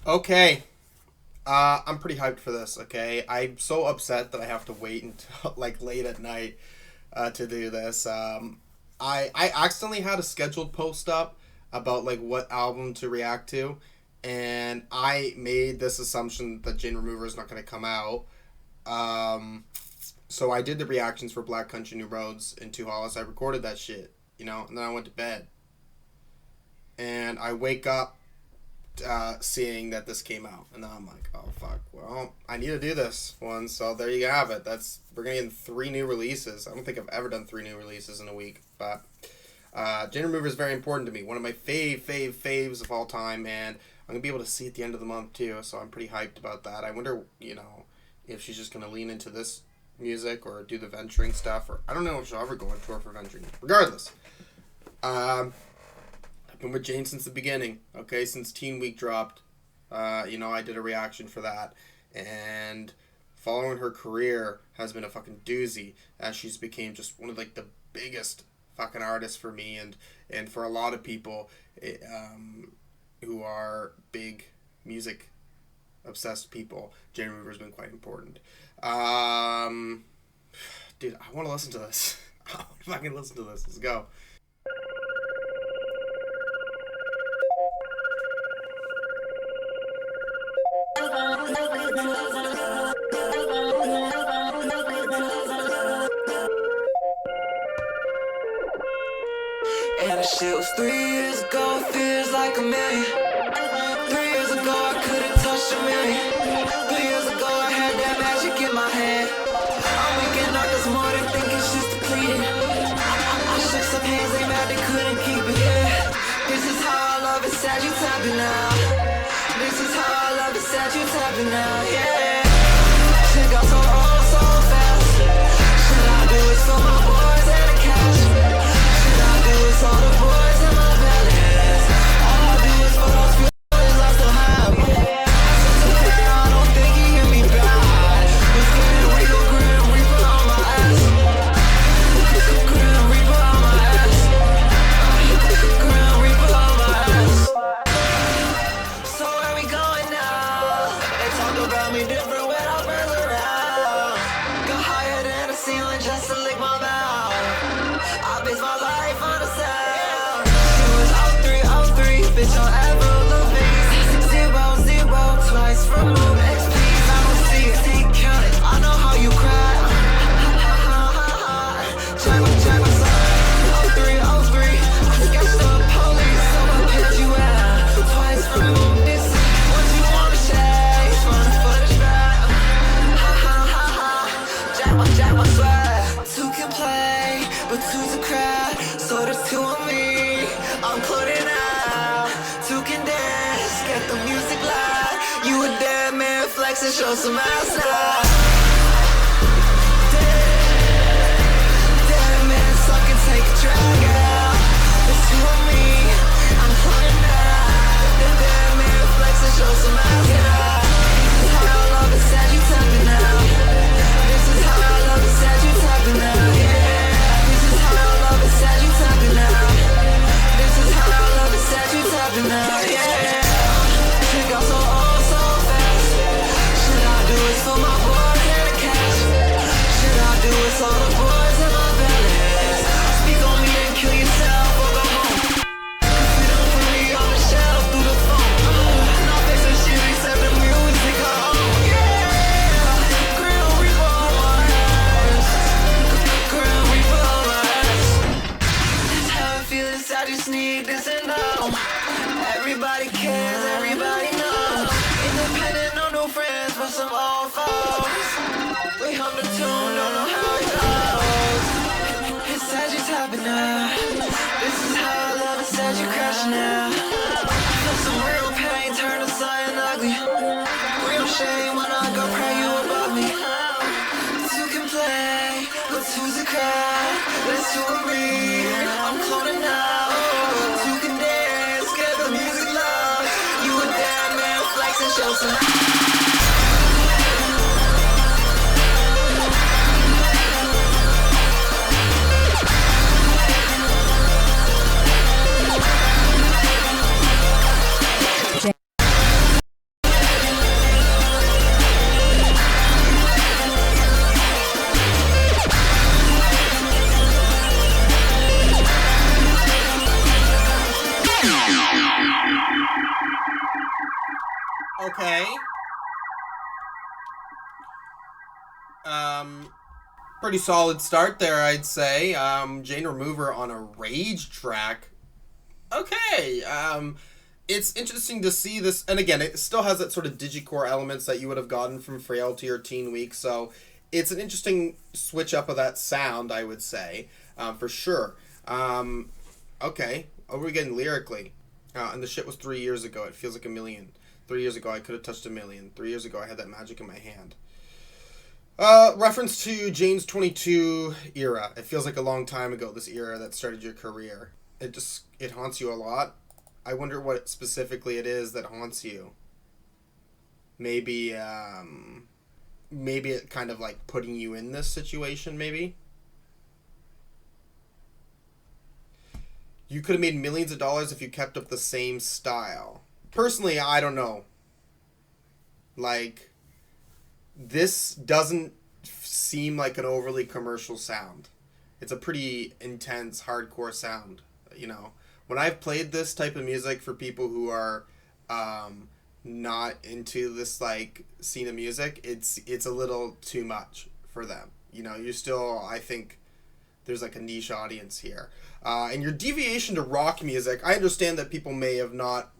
Okay. I'm pretty hyped for this, okay? I'm so upset that I have to wait until like late at night to do this. I accidentally had a scheduled post up about like what album to react to, and I made this assumption that Jane Remover is not going to come out. Um, so I did the reactions for Black Country New Roads and Two Hollis. I recorded that shit, and then I went to bed. And I wake up seeing that this came out, and then I'm like, oh fuck, well, I need to do this one. So there you have it. We're gonna get three new releases. I don't think I've ever done three new releases in a week, but Gin Remover is very important to me. One of my faves of all time, and I'm gonna be able to see at the end of the month too. So I'm pretty hyped about that. I wonder, if she's just gonna lean into this music or do the venturing stuff, or I don't know if she'll ever go on tour for venturing. Regardless, I've been with Jane since the beginning. Okay, since Teen Week dropped, I did a reaction for that, and following her career has been a fucking doozy as she's became just one of like the biggest fucking artists for me and for a lot of people who are big music obsessed people. Jane Remover's been quite important. Dude, I want to listen to this. I want to fucking listen to this. Let's go. And the shit was 3 years ago, feels like a million. 3 years ago, I couldn't touch a million. 3 years ago, I had that magic in my hand. I'm waking up this morning thinking she's depleted. I shook some hands, they mad they couldn't keep it. Yeah. This is how I love it, sad you tapping now. This is how I love it, sad you tapping now. Yeah. Shit got so old so fast. Should I do it for my boys and the cash? It's all the boys in my valleys. All I do is for those feelings I still have. Since the day I don't think he hear me back. Was getting real grim reaper on my ass. Grim reaper on my ass. Grim reaper on my ass. So where we going now? They talk about me different when I burn around. Go higher than the ceiling just to lick my mouth. I base my life on the sound. She was 03, bitch, don't ever love me. 0, twice remove XP. I don't see it, count it. I know how you cry. Check my son. 03, I sketched the police, so I catch you out. Twice remove this. What you wanna chase? Running for the strap. Jack my swag. Two can play, but two's a crowd. So there's two of me. I'm clothing out. Two can dance, get the music loud. You a dead man, flex and show some ass now. Dead man, suck and take a drag out. There's two of me. I'm clothing out. The dead man, flex and show some ass now. This is how I love it, sad you tapping now. This is how I love it, sad you tapping now. Yeah. This is how I love it, sad you tapping now. This is how I love it, sad you tapping now. Yeah. Shit got so old so fast. Should I do it for my boys and the cash? Should I do it for the boys in my valleys? Speak on me and kill yourself or go home. Cause you don't put me on the shelf through the phone. Not fixing shit except the music home. Yeah. Grim Reaper on my ass. Grim Reaper on my ass. That's how I feel inside, just need this and now. Everybody cares, everybody knows. Independent, no friends, but some old folks. We hum the tune, don't know how it goes. It's sad you tapping now. This is how I love it, sad you crashing now. Feel some real pain, turn to something ugly. Real shame when I go pray you above me. Two can play, but two's a crowd. There's two of me, I'm cloning now. Two can dance, get the music loud. You a dead man, flex and show some. Okay. Pretty solid start there, I'd say. Jane Remover on a Rage track. Okay. It's interesting to see this, and again, it still has that sort of digicore elements that you would have gotten from Frailty or Teen Week, so it's an interesting switch up of that sound, I would say, for sure. Okay, what are we getting lyrically? And the shit was 3 years ago. It feels like a million. 3 years ago, I could have touched a million. 3 years ago, I had that magic in my hand. Reference to Jane's 22 era. It feels like a long time ago, this era that started your career. It haunts you a lot. I wonder what specifically it is that haunts you. Maybe it kind of like putting you in this situation, maybe? You could have made millions of dollars if you kept up the same style. Personally, I don't know. Like, this doesn't seem like an overly commercial sound. It's a pretty intense, hardcore sound, you know. When I've played this type of music for people who are not into this like scene of music, it's a little too much for them. You know, I think there's like a niche audience here. And your deviation to rock music, I understand that people may have not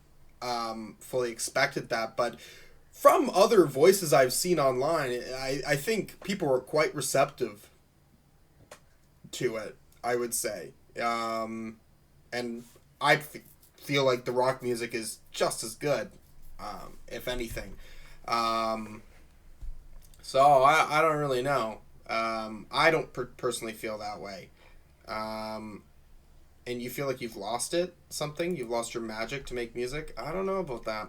fully expected that, but from other voices I've seen online, I think people were quite receptive to it, I would say. And I feel like the rock music is just as good, if anything. So I don't really know. I don't personally feel that way. And you feel like you've lost something? You've lost your magic to make music? I don't know about that.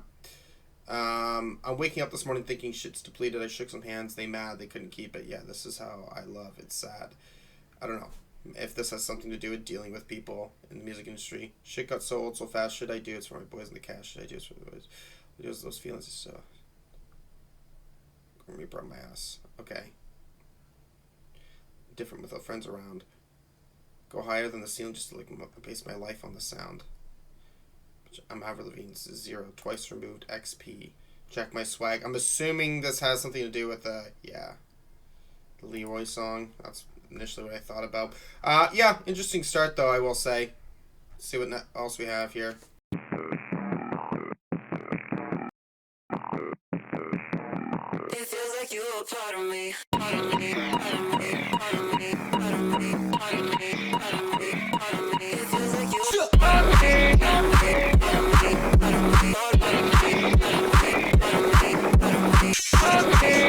I'm waking up this morning thinking shit's depleted. I shook some hands. They mad. They couldn't keep it. Yeah, this is how I love. It's sad. I don't know if this has something to do with dealing with people in the music industry. Shit got so old so fast. Should I do it for my boys in the cash? Should I do it for the boys? Those feelings is so... me brought my ass. Okay. Different without friends around. Go higher than the ceiling just to like base my life on the sound. I'm Avril Lavigne's Zero, twice removed XP. Check my swag. I'm assuming this has something to do with the Leroy song. That's initially what I thought about. Yeah, interesting start though, I will say. Let's see what else we have here. It feels like you are part of me, part of me, part of me, part of me, part of me, part of me, part of me, part of me. It feels like you are part of me, part of me, part of me, part of me, part of me, part of me, part of me, part of me, part of me, part of me, part of me, part of me, part of me, part of me.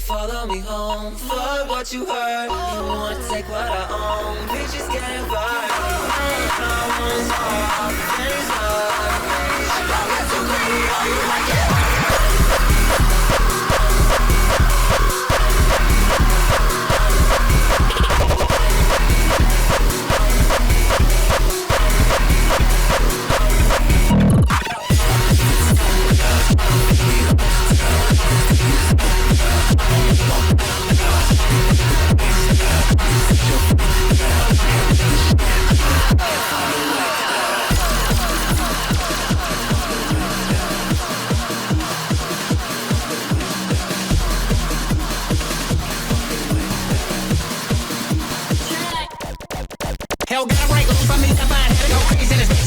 Follow me home, fuck what you heard. You wanna take what I own, bitches getting viral.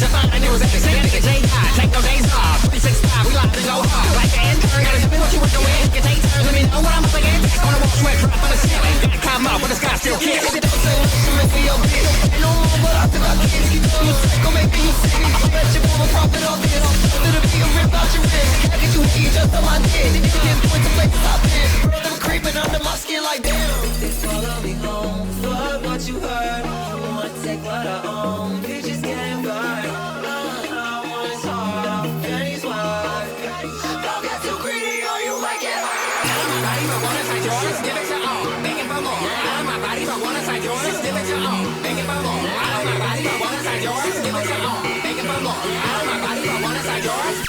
Just find news every day, nigga J.I. Take no days off. 365, we locked to go hard. Like the intern, gotta tell me what you want to win. You take turns, let me know what I'm up against. Gonna walk sweat drop on the ceiling. Gotta come up, but the sky still kills. Don't say what you meant for your bitch. Ain't no more, but I feel like I can't keep on. Gon' make me sick. I bet you won't profit off this. Little bit of rip out your wrist. I get you heat just on my dick. Didn't point to places I've been. Bro, them creeping under my skin like damn. They follow me home. Fuck what you heard. You wanna take what I own. Bitches getting burned. I want his heart off Penny's worth. Don't get too greedy or you might get hurt. My body for one inside yours, give it your own. Begging for more. My body for one inside yours, give it your own. Begging for more. My body for one inside yours, give it your own. Begging for more. My body for one inside yours.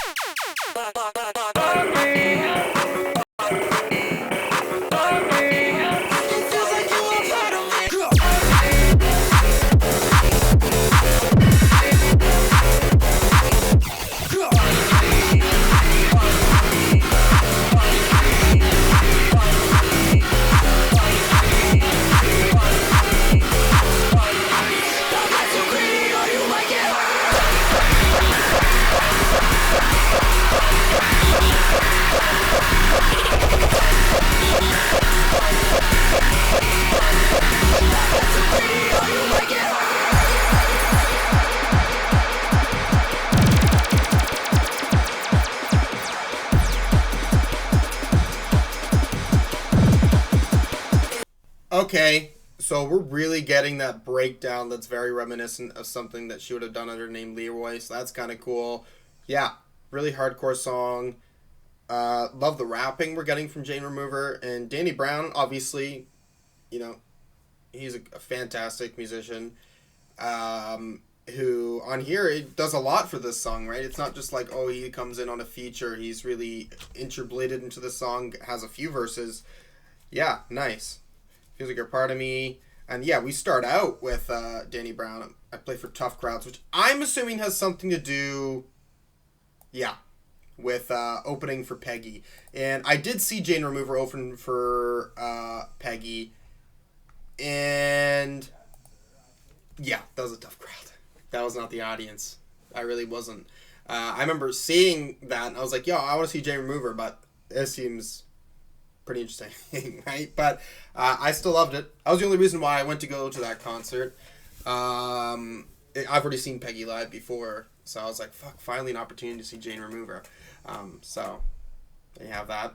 Okay, so we're really getting that breakdown that's very reminiscent of something that she would have done under the name Leroy, so that's kind of cool. Yeah, really hardcore song. Love the rapping we're getting from Jane Remover. And Danny Brown, obviously, you know, he's a fantastic musician who, on here, it does a lot for this song, right? It's not just like, oh, he comes in on a feature. He's really interbladed into the song, has a few verses. Yeah, nice. Feels like you're part of me. And yeah, we start out with Danny Brown. I play for Tough Crowds, which I'm assuming has something to do, yeah, with opening for Peggy. And I did see Jane Remover open for Peggy. And yeah, that was a tough crowd. That was not the audience. I really wasn't. I remember seeing that and I was like, yo, I want to see Jane Remover, but it seems pretty interesting, right? But I still loved it. That was the only reason why I went to go to that concert. I've already seen Peggy live before, so I was like, fuck, finally an opportunity to see Jane Remover. So they have that.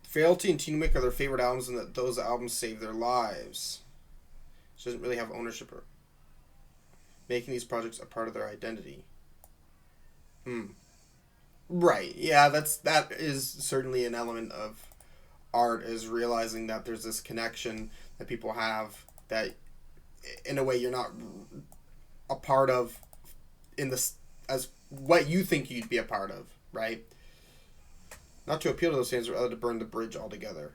Frailty and Teen Wick are their favorite albums, and that those albums saved their lives. She doesn't really have ownership or making these projects a part of their identity. Right. Yeah, that is certainly an element of art, is realizing that there's this connection that people have that in a way you're not a part of in this as what you think you'd be a part of, right? Not to appeal to those fans, or rather to burn the bridge altogether.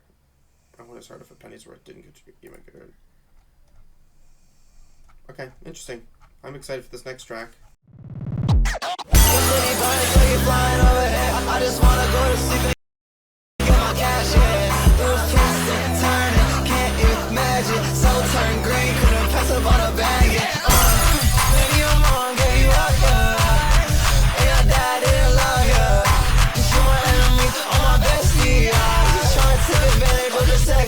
I want to start if a penny's worth didn't contribute. You might get hurt. Okay, interesting. I'm excited for this next track. I just wanna go to sleep and get my cash in. Those twists and turning, can't imagine. So turn green, couldn't pass up on a bag. Maybe your mom gave you up, and your dad didn't love you. Cause you my enemy, I'm my bestie. Just trying to take advantage of the sex.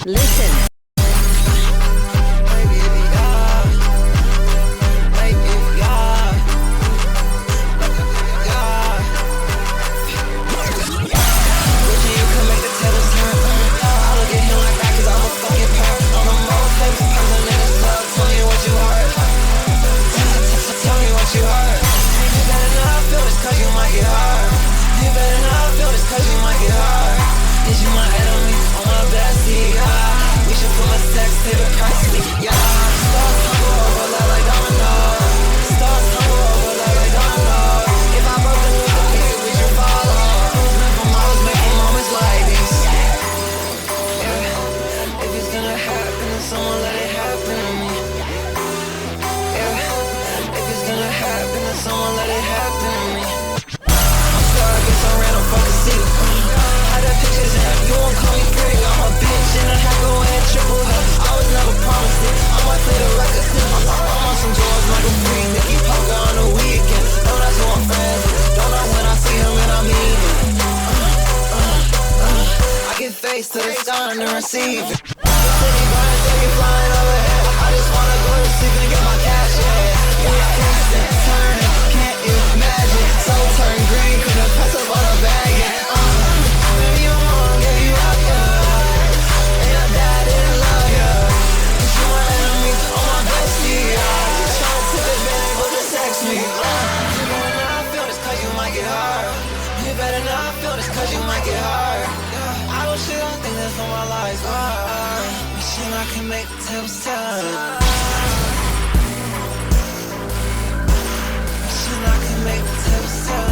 Listen. Someone let it happen to me. I'm sorry, I get some random fucking city. play the records too. I'm on some George Michael free, Nicky Poker on the weekend. Know that's who I'm friends with. Don't know when I see him and I mean it. I get face to the sky and then receive it. City burning, city flying overhead. I just wanna go to sleep and get my cash, yeah. Instant turning, can't you imagine? So turn green, couldn't pass up on a bag, yeah. Maybe your mom gave you up, yeah. And your dad didn't love ya. And you my enemy, on my bestie, yeah. Just tryna take advantage, but just text me. You better not feel this cause you might get hurt. You better not feel this cause you might get hurt. I don't shit, I think that's for my life. Wishing I can make the tables turn. Wishing I can make the tables turn.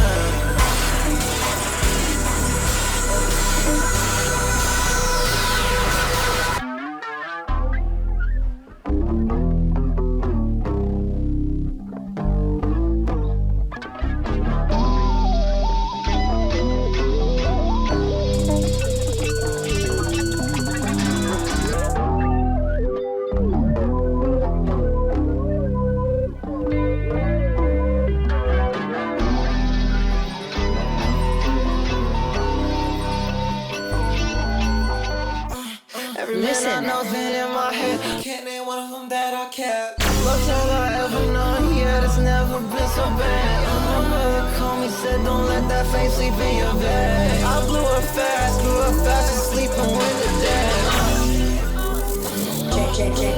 Every man I know's been in my head. Can't name one of them that I kept. Love's all I ever known, yeah, it's never been so bad. My mother called me, said don't let that fame sleep in your bed. I blew her fast and sleeping with the dead.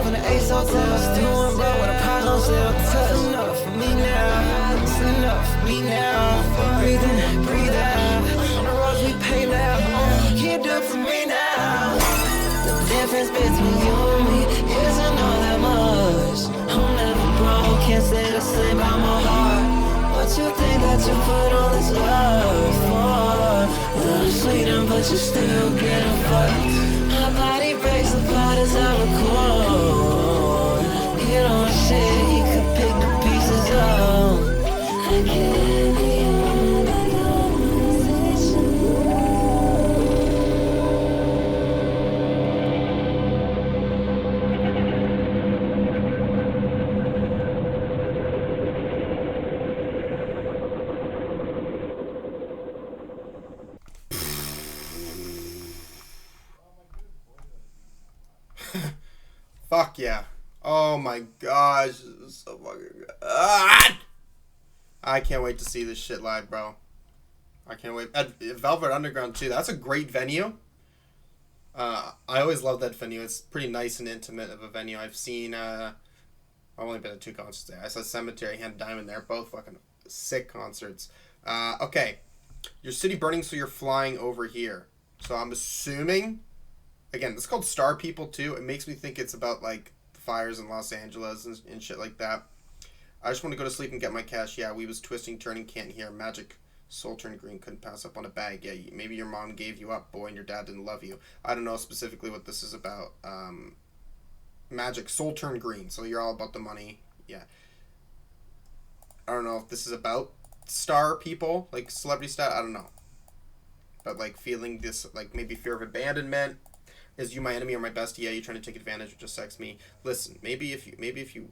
When the Ace Hotel's doing well, when the prize on sale, it's enough for me now. It's enough for me now. Breathe in, breathe out. On the roads we pay now. Can't do it for me now. The difference between you and me isn't all that much. I'm never broke, can't say the same about my heart. What you think that you put all this love for? Little sweeter, but you still getting fucked. My body breaks apart as I record. You don't shit, you could pick the pieces up. I can't even make a conversation. Fuck yeah. Oh my gosh. This is so fucking good. I can't wait to see this shit live, bro. I can't wait. At Velvet Underground, too. That's a great venue. I always love that venue. It's pretty nice and intimate of a venue. I've seen, I've only been to 2 concerts there. I saw Cemetery, Hand Diamond there. Both fucking sick concerts. Okay. Your city burning, so you're flying over here. So I'm assuming... Again, it's called Star People, too. It makes me think it's about, like, the fires in Los Angeles and shit like that. I just want to go to sleep and get my cash. Yeah, we was twisting, turning, can't hear. Magic soul turned green, couldn't pass up on a bag. Yeah, maybe your mom gave you up, boy, and your dad didn't love you. I don't know specifically what this is about. Magic soul turned green, so you're all about the money. Yeah. I don't know if this is about star people, like celebrity star. I don't know. But, like, feeling this, like, maybe fear of abandonment. Is you my enemy or my bestie? Yeah, you trying to take advantage or just sex me? Listen, maybe if you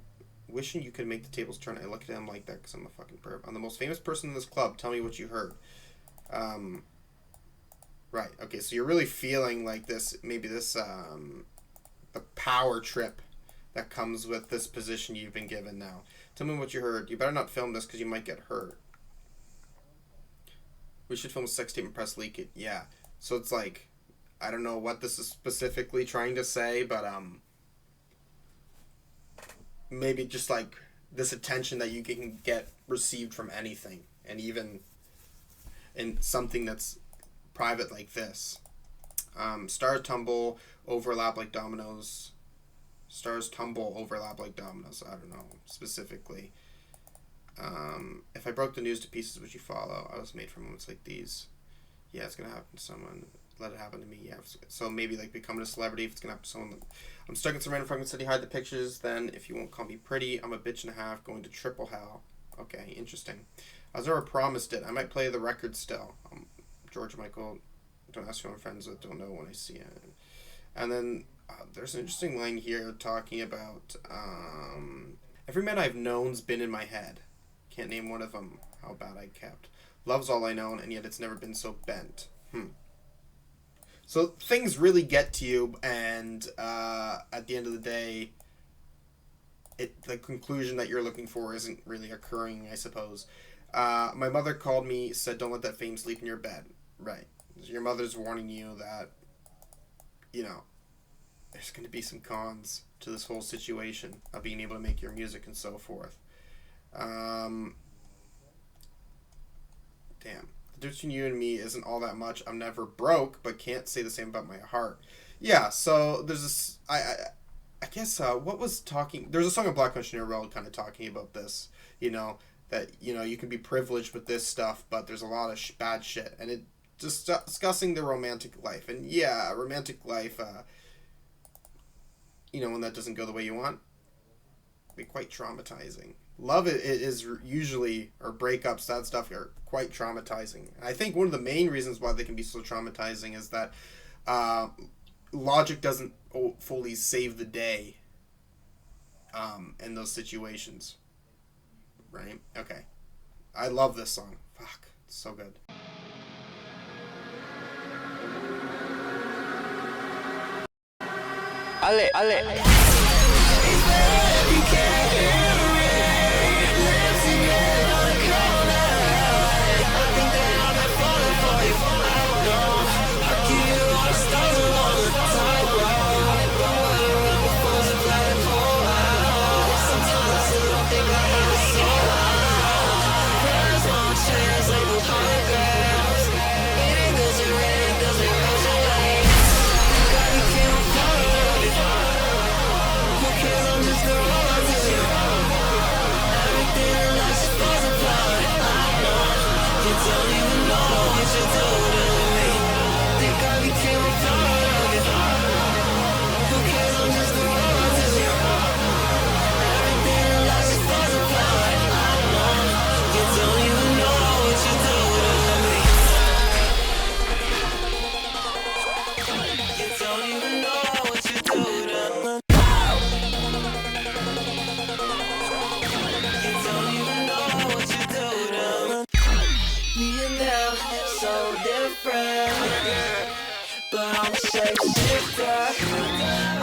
wishing you could make the tables turn. I look at him like that because I'm a fucking perv. I'm the most famous person in this club. Tell me what you heard. Right. Okay. So you're really feeling like this. Maybe this the power trip that comes with this position you've been given now. Tell me what you heard. You better not film this because you might get hurt. We should film a sex tape and press leak it. Yeah. So it's like. I don't know what this is specifically trying to say, but maybe just like this attention that you can get received from anything, and even in something that's private like this. Stars tumble, overlap like dominoes. Stars tumble, overlap like dominoes. I don't know specifically. If I broke the news to pieces, would you follow? I was made for moments like these. Yeah, it's gonna happen to someone. Let it happen to me, yeah. So maybe like becoming a celebrity, if it's gonna happen to someone. I'm stuck in some random fucking city, hide the pictures, then if you won't call me pretty, I'm a bitch and a half, going to triple hell. Okay, interesting. I was never promised it. I might play the record still. George Michael, don't ask who I'm friends with, don't know when I see it. And then There's an interesting line here talking about every man I've known's been in my head. Can't name one of them. How bad I kept. Love's all I know, and yet it's never been so bent. So things really get to you, and at the end of the day, the conclusion that you're looking for isn't really occurring, I suppose. My mother called me, said, "Don't let that fame sleep in your bed." Right. Your mother's warning you that, you know, there's going to be some cons to this whole situation of being able to make your music and so forth. Damn. The difference between you and me isn't all that much. I'm never broke, but can't say the same about my heart. Yeah, so there's this... I guess, what was talking... There's a song on Black Country Road kind of talking about this, you know, that, you know, you can be privileged with this stuff, but there's a lot of bad shit. And it just discussing the romantic life. And yeah, romantic life... you know, when that doesn't go the way you want, be quite traumatizing. Love it is usually, or breakups, that stuff are quite traumatizing. And I think one of the main reasons why they can be so traumatizing is that logic doesn't fully save the day in those situations. Right? Okay. I love this song. Fuck. It's so good. Ale.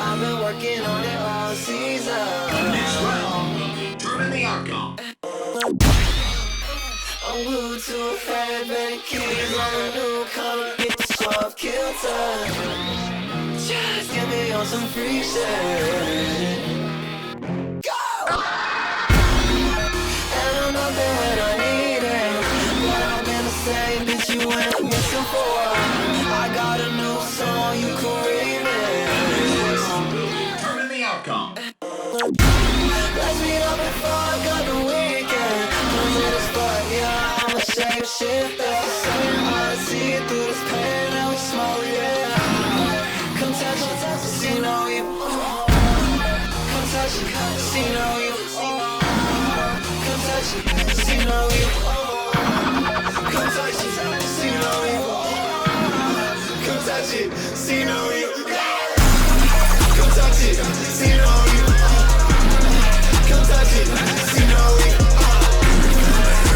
I've been working on it all season. Next round, determine the outcome. I'm glued to a Fadeoutz keys. I'm a newcomer, get the 12 kill time. Just get me on some free shit. Go! And I'm not there when I need it, but I've been the same bitch you went missing for. I got a new song, you can read it. Determine the outcome. Let's meet up before I got the weekend. I'm in the spot, yeah, I'ma shape shit. That's the same, I see it through this pain. Now we smoke, yeah. Come touch it, see no you. Come touch it, see no you. Come touch it, see no you. Come touch it, see no you. Come touch it, see no you. Come touch it, see no you. Come touch it, see no you.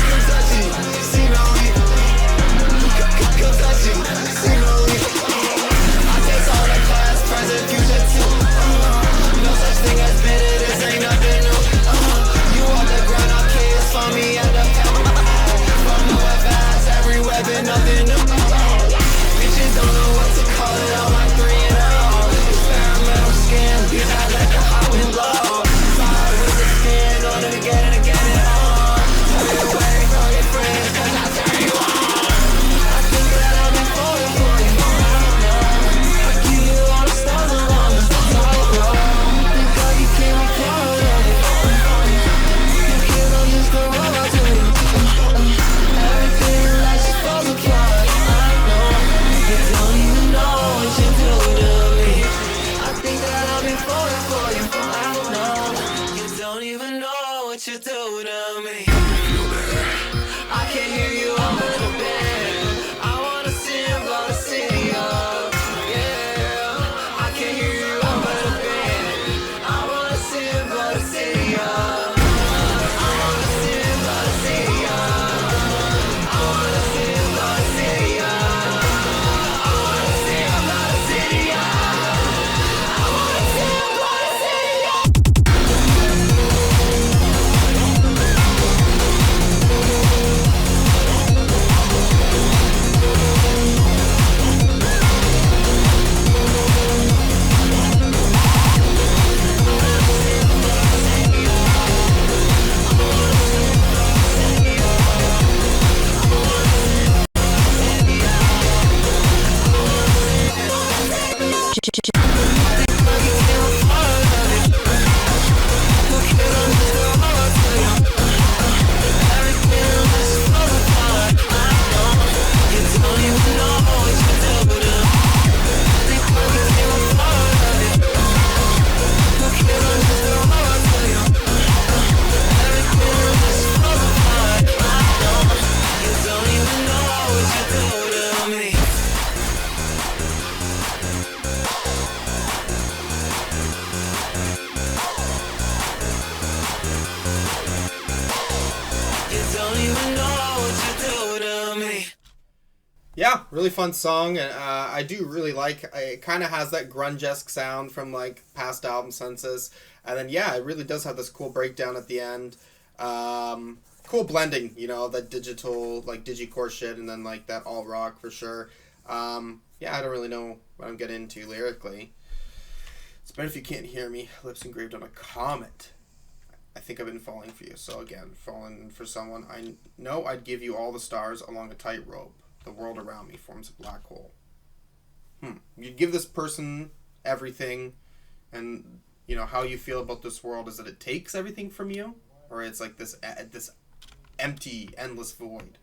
Come touch it, see no you. Come touch it, see no you. I taste all the past, present, future too. No such thing as bitter, this ain't nothing new. You on the ground, I kiss for me at the pound. From the fast, every weapon, nothing new. Bitches don't know what to call it, I'm like 3 Don't even know what you do to me. Yeah, really fun song, and I do really like. It kind of has that grunge-esque sound from like past album Census, and then yeah, it really does have this cool breakdown at the end. Cool blending, you know, that digital like digicore shit, and then like that all rock for sure. Yeah, I don't really know what I'm getting into lyrically. It's better if you can't hear me. Lips engraved on a comet. I think I've been falling for you. So again, falling for someone I know I'd give you all the stars along a tightrope. The world around me forms a black hole. You'd give this person everything, and you know how you feel about this world is that it takes everything from you, or it's like this empty, endless void.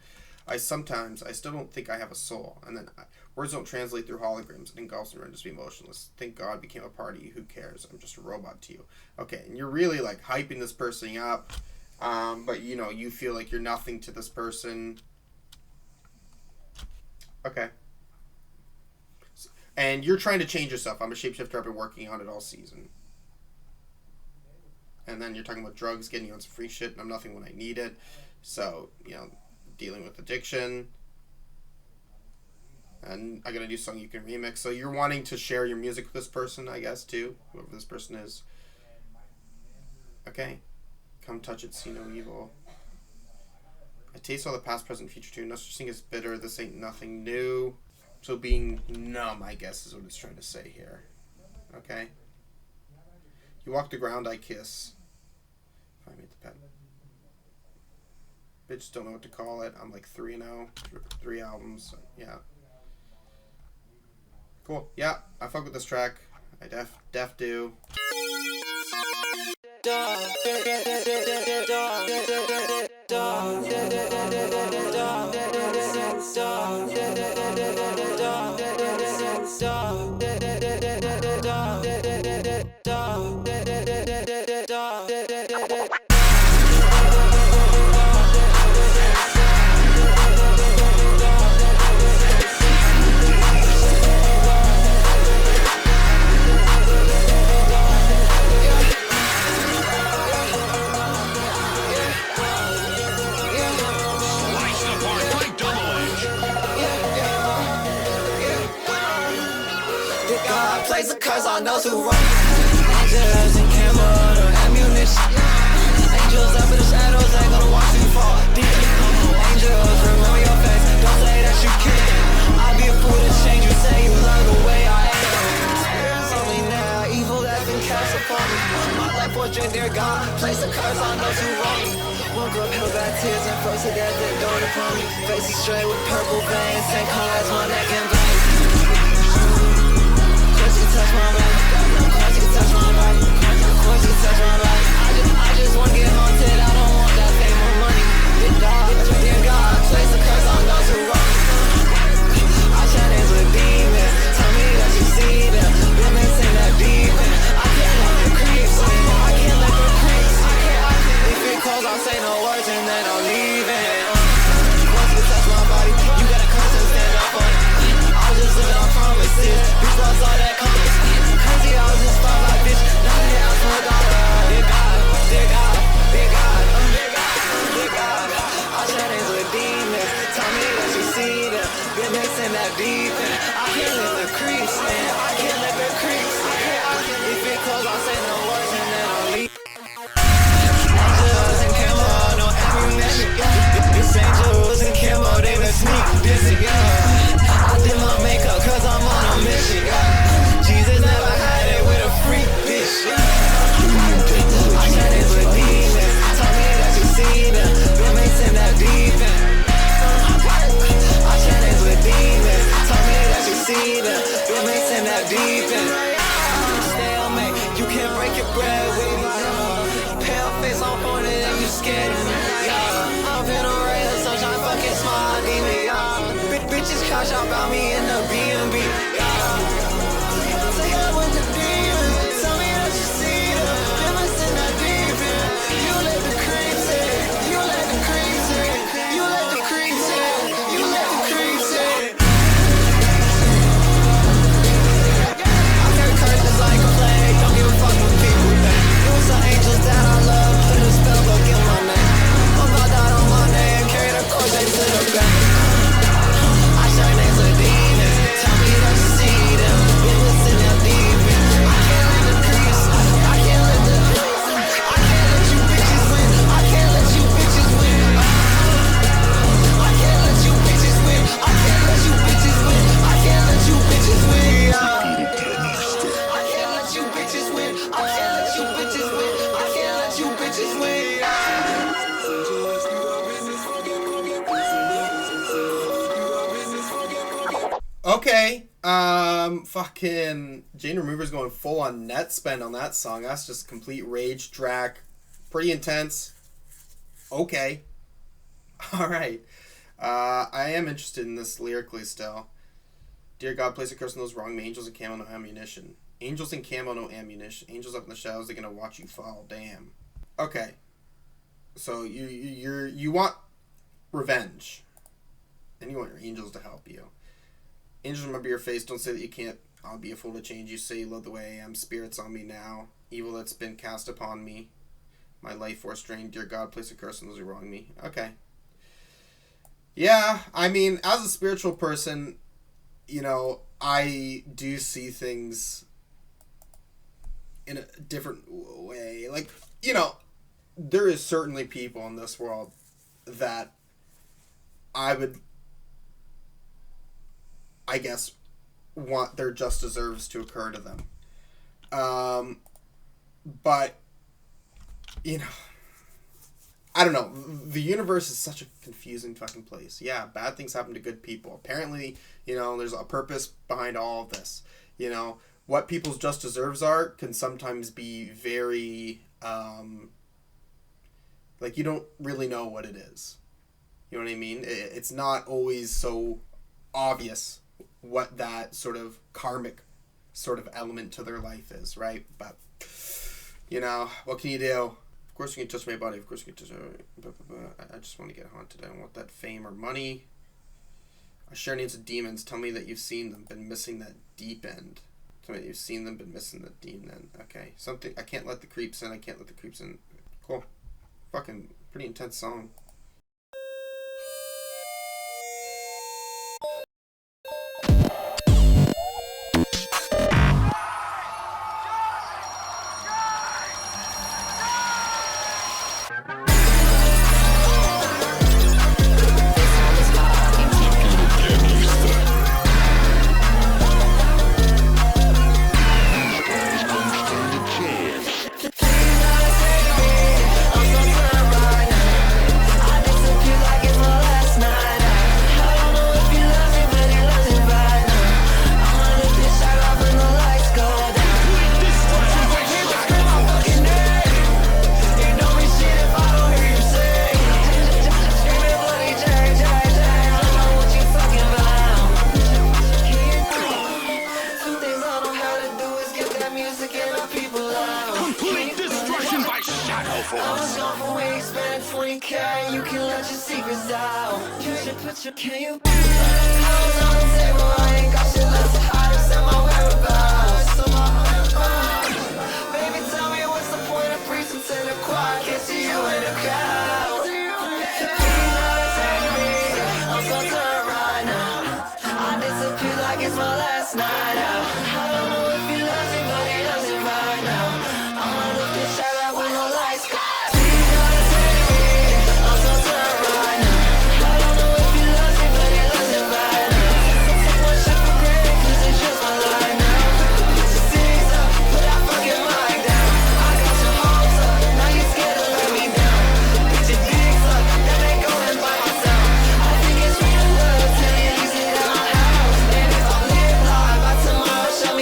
I still don't think I have a soul, and then words don't translate through holograms. It engulfs and renders me emotionless. Thank God became a part of you. Who cares? I'm just a robot to you. Okay, and you're really like hyping this person up, but you know you feel like you're nothing to this person. Okay. And you're trying to change yourself. I'm a shapeshifter. I've been working on it all season. And then you're talking about drugs, getting you on some free shit, and I'm nothing when I need it. So, you know, dealing with addiction. And I got a new song you can remix. So you're wanting to share your music with this person, I guess, too. Whoever this person is. Okay. Come touch it, see no evil. I taste all the past, present, future too. No such thing as bitter. This ain't nothing new. So being numb, I guess, is what it's trying to say here. Okay? You walk the ground, I kiss. If I made the pet. Bitch, don't know what to call it. I'm like 3-0. 3 albums. So yeah. Cool. Yeah, I fuck with this track. I def do. Cause I know who wrong. Angels and camo, no ammunition. Angels up in the shadows, ain't gonna watch you fall. Angels, remember your face. Don't say that you can. I'll be a fool to change you. Say you love the way I am. Spirits only now, evil that's been cast upon me. My life was your dear God. Place a curse on those who wrong me. Woke up, held back tears and froze to death that dawned upon me. Face is straight with purple veins, same color as my neck and veins. Touch my body, of course you can touch my body, of course you can touch my body. I just wanna get haunted, I don't want that fame or money. Dear God, place a curse on those who wrong me. I challenge with demons, tell me that you see them. Been mixing that deep in. I can't let it creeps in, I can't let it creeps in. If it calls, I'll say no words and then I'll leave it. Once you touch my body, you gotta curse and stand up on it. I'll just live on promises, these lost all that comes. Crazy, I was just far like bitch. Now they ask for a dollar. Dear God, dear God, dear God, dear God, dear God. I challenge with demons. Tell me that you see them. Been mixing that deep in. I can't let the creeps in. I can't let the creeps in. If it close, I'll say no words and then I'll leave. Angels and camo, no ammunition. It's angels and camo, they been sneak dissing, yeah. I did my makeup cause I'm on a mission, yeah. Jesus never had it with a freak bitch, yeah. I challenge with demons, tell me that you see them. Been mixing that deep in. I challenge with demons, tell me that you see them. Been mixing that deep in. Stalemate, you can't break your bread with me. Pale face on pointed and you scared of me, yeah. I've been a ray of sunshine, fucking smile, demon, yeah. Bitches crash out about me in the B&B, yeah. Take up with the demons, tell me that you see them. Been missing that deep in. You let the creeps in, you let the creeps in, you let the creeps in, you let the creeps in. I heard curses like a plague, don't give a fuck what people think. It was the angels that I love, put a spell book in my name. I'm about that on my name. Okay. Fucking Jane Remover's going full on net spend on that song. That's just complete rage track. Pretty intense. Okay. Alright. I am interested in this lyrically still. Dear God, place a curse on those wrong me. Angels and camo, no ammunition. Angels and camo, no ammunition. Angels up in the shadows, they're gonna watch you fall. Damn. Okay. So you want revenge. And you want your angels to help you. Angels, remember your face. Don't say that you can't. I'll be a fool to change you. Say you love the way I am. Spirits on me now. Evil that's been cast upon me. My life force drained. Dear God, place a curse on those who wrong me. Okay. Yeah, I mean, as a spiritual person, you know, I do see things in a different way. Like, you know, there is certainly people in this world that I would, I guess, want their just deserves to occur to them. But, you know, I don't know. The universe is such a confusing fucking place. Yeah, bad things happen to good people. Apparently, you know, there's a purpose behind all of this. You know, what people's just deserves are can sometimes be very, like, you don't really know what it is. You know what I mean? It's not always so obvious what that sort of karmic sort of element to their life is, right? But, you know, what can you do? Of course you can touch my body. Of course you can touch my... I just want to get haunted. I don't want that fame or money. I share names of demons. Tell me that you've seen them. Been missing that deep end. Tell me that you've seen them. Been missing that deep end. Okay. Something... I can't let the creeps in. I can't let the creeps in. Cool. Fucking pretty intense song. Show me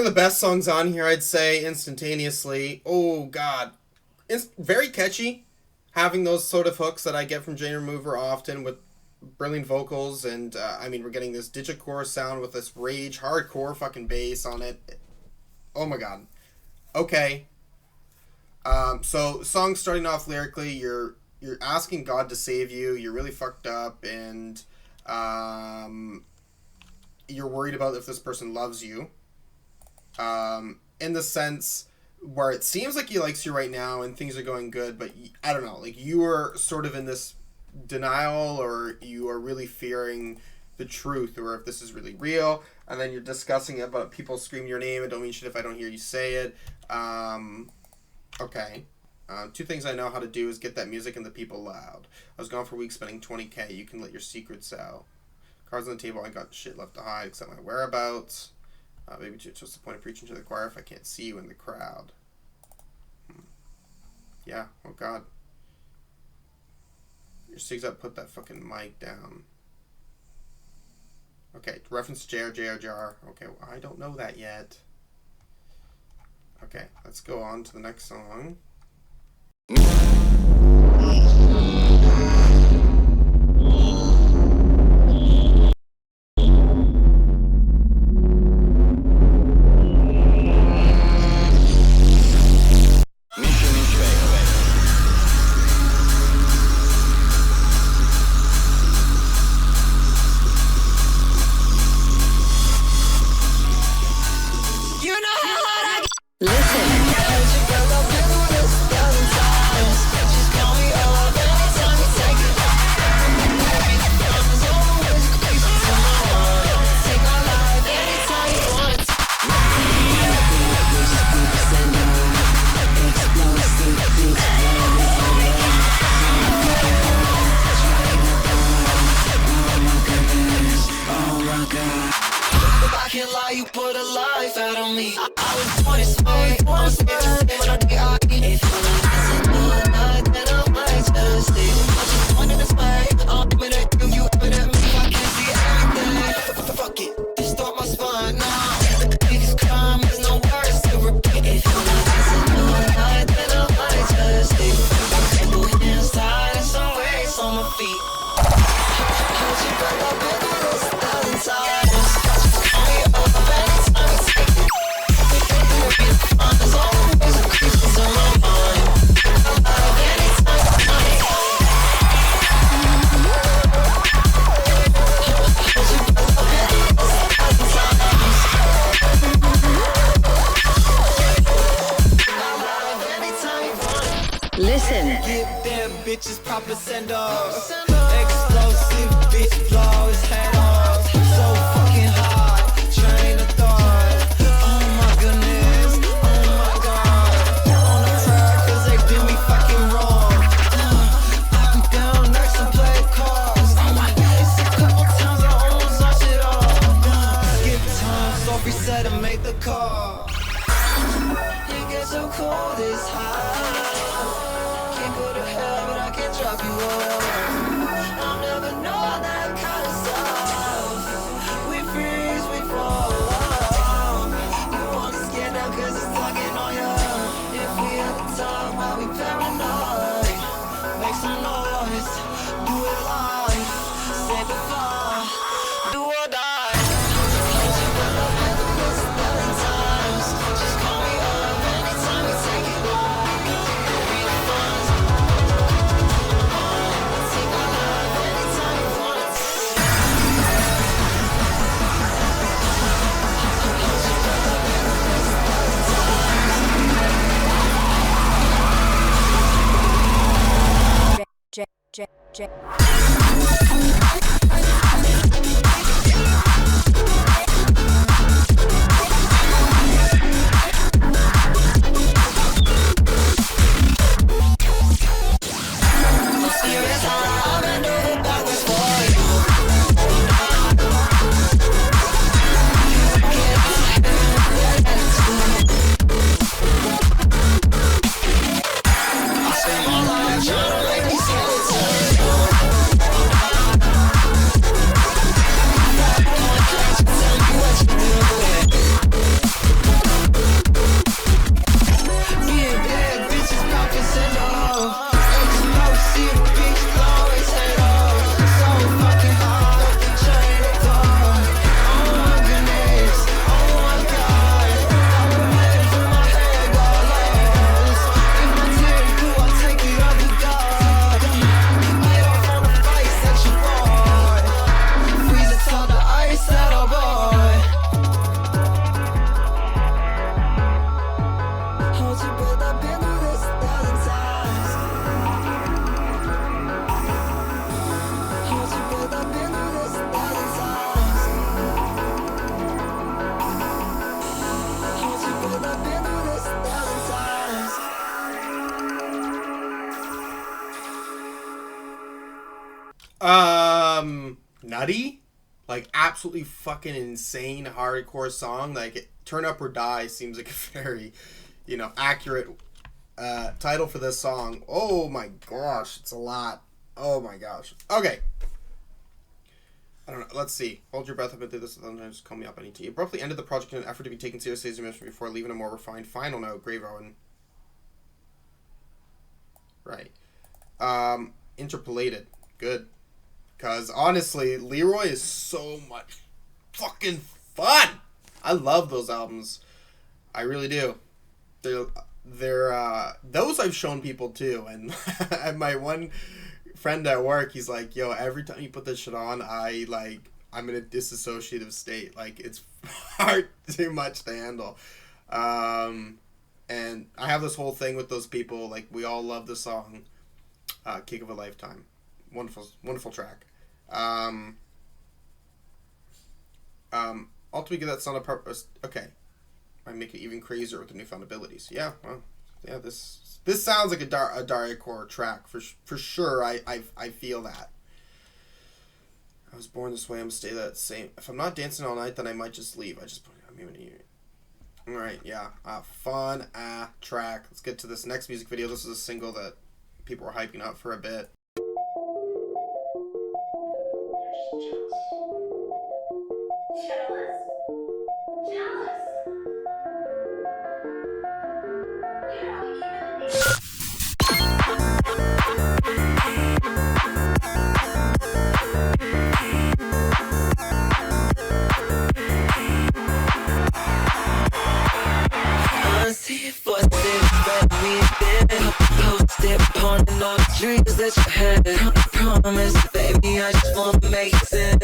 the best songs on here, I'd say, instantaneously. Oh, God. It's very catchy. Having those sort of hooks that I get from Jane Remover often with brilliant vocals. And, I mean, we're getting this digicore sound with this rage, hardcore fucking bass on it. Oh, my God. Okay. So, song starting off lyrically, you're asking God to save you. You're really fucked up. And, you're worried about if this person loves you. In the sense where it seems like he likes you right now and things are going good, but I don't know, like you are sort of in this denial, or you are really fearing the truth, or if this is really real, and then you're discussing about people screaming your name. I don't mean shit if I don't hear you say it. Okay. Two things I know how to do is get that music and the people loud. I was gone for weeks spending 20K. You can let your secrets out. Cards on the table, I got shit left to hide except my whereabouts. Maybe it's just the point of preaching to the choir if I can't see you in the crowd. Yeah, oh God. Your SIGs up, put that fucking mic down. Okay, reference to JRJRJR. Okay, well, I don't know that yet. Okay, let's go on to the next song. Nutty, like absolutely fucking insane hardcore song. Like Turn Up or Die seems like a very, accurate title for this song. Oh my gosh, it's a lot. Oh my gosh. Okay. I don't know. Let's see. Hold your breath. I've been through this. Just call me up. I need to. You abruptly ended the project in an effort to be taken seriously as a mission before leaving a more refined final note. Grave Owen. Right. Interpolated. Good. Because honestly, Leroy is so much fucking fun. I love those albums. I really do. They're those I've shown people too, and my one friend at work, he's like, yo, every time you put this shit on, I'm in a disassociative state. Like, it's hard, too much to handle. And I have this whole thing with those people. Like, we all love the song Kick of a Lifetime. Wonderful track. Ultimately, give that song a purpose. Okay. I make it even crazier with the newfound abilities. Yeah, well, yeah, this sounds like a Dariacore track for sure. I feel that. I was born this way. I'm gonna stay that same. If I'm not dancing all night, then I might just leave. All right, yeah, fun track. Let's get to this next music video. This is a single that people were hyping up for a bit. Dreams that you had, promise, baby, I just wanna make it.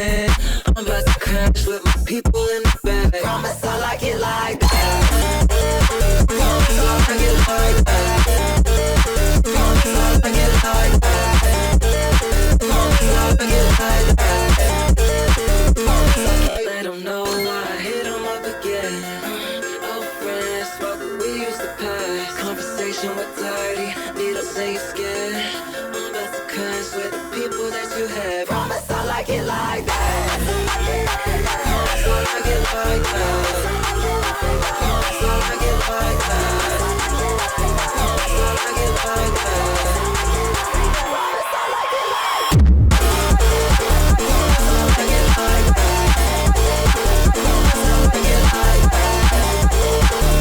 I'm about to crash with my people in the back. Promise I like it like that. Promise I like it like that. Promise I like it like that. Promise I like it like that. Promise I let them know I hit them up again. Old friends, smoke what we used to pass. Conversation with dirty, needles in your skin. With the people that you have. Promise I like it like that. Promise I like it like that. Promise I like it like that. Promise I like it like that. Promise I like it like that. Promise I like it like that. Promise I like it like that.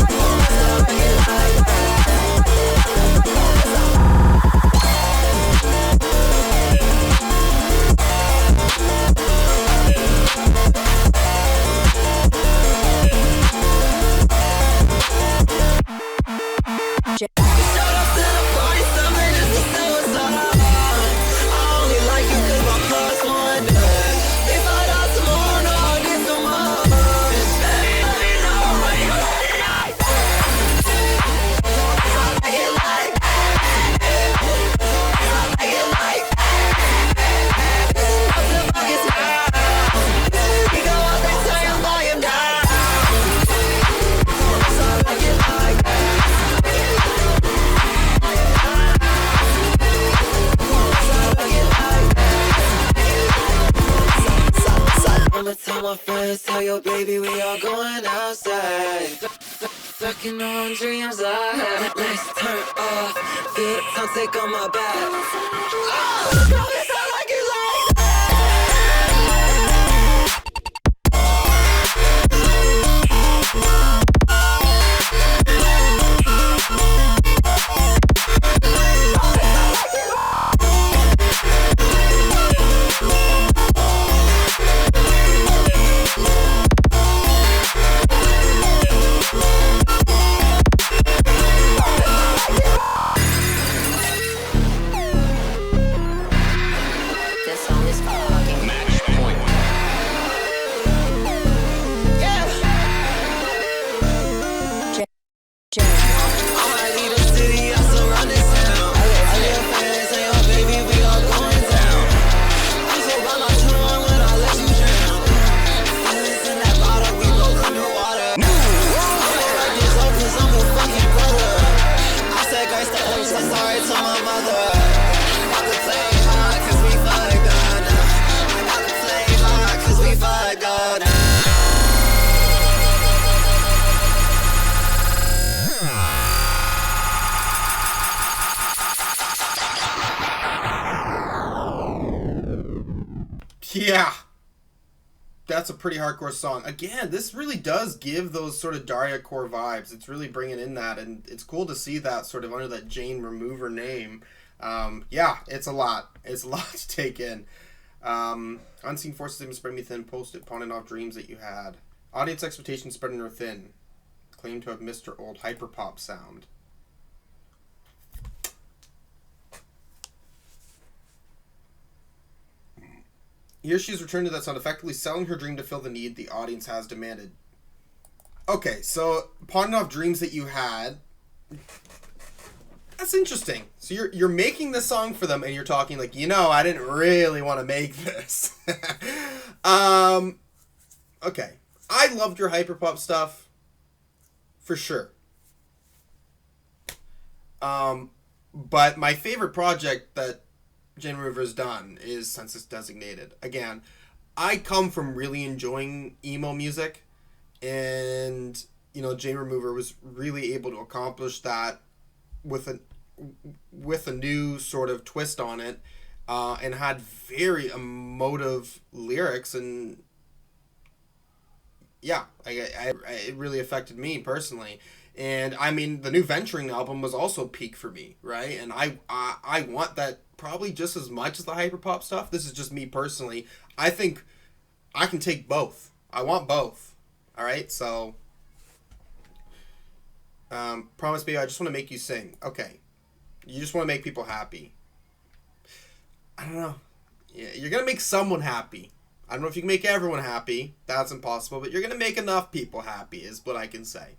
Promise I like it like that. Tell my friends, tell your baby we all going outside. Fucking on dreams I had. Lights turn off, feel the time take on my back. Oh, promise I like it like that. Yeah. That's a pretty hardcore song. Again, this really does give those sort of Daria core vibes. It's really bringing in that, and it's cool to see that sort of under that Jane Remover name. Yeah, it's a lot. It's a lot to take in. Unseen forces even spread me thin, post-it, pawning off dreams that you had. Audience expectations spreading her thin. Claim to have missed her old hyperpop sound. Here she's returned to that sound, effectively selling her dream to fill the need the audience has demanded. Okay, so pawning off dreams that you had. That's interesting. So you're making this song for them, and you're talking like, you know, I didn't really want to make this. Okay, I loved your hyperpop stuff, for sure. But my favorite project that Jane Remover's done is Census Designated. Again, I come from really enjoying emo music, and you know, Jane Remover was really able to accomplish that with a new sort of twist on it, and had very emotive lyrics, and yeah, it really affected me personally. And I mean, the new Venturing album was also peak for me, right? And I want that probably just as much as the hyperpop stuff. This is just me personally. I think I can take both. I want both. All right, so Promise Baby, I just want to make you sing. Okay, you just want to make people happy. I don't know. Yeah, you're gonna make someone happy. I don't know if you can make everyone happy. That's impossible, but you're gonna make enough people happy, is what I can say.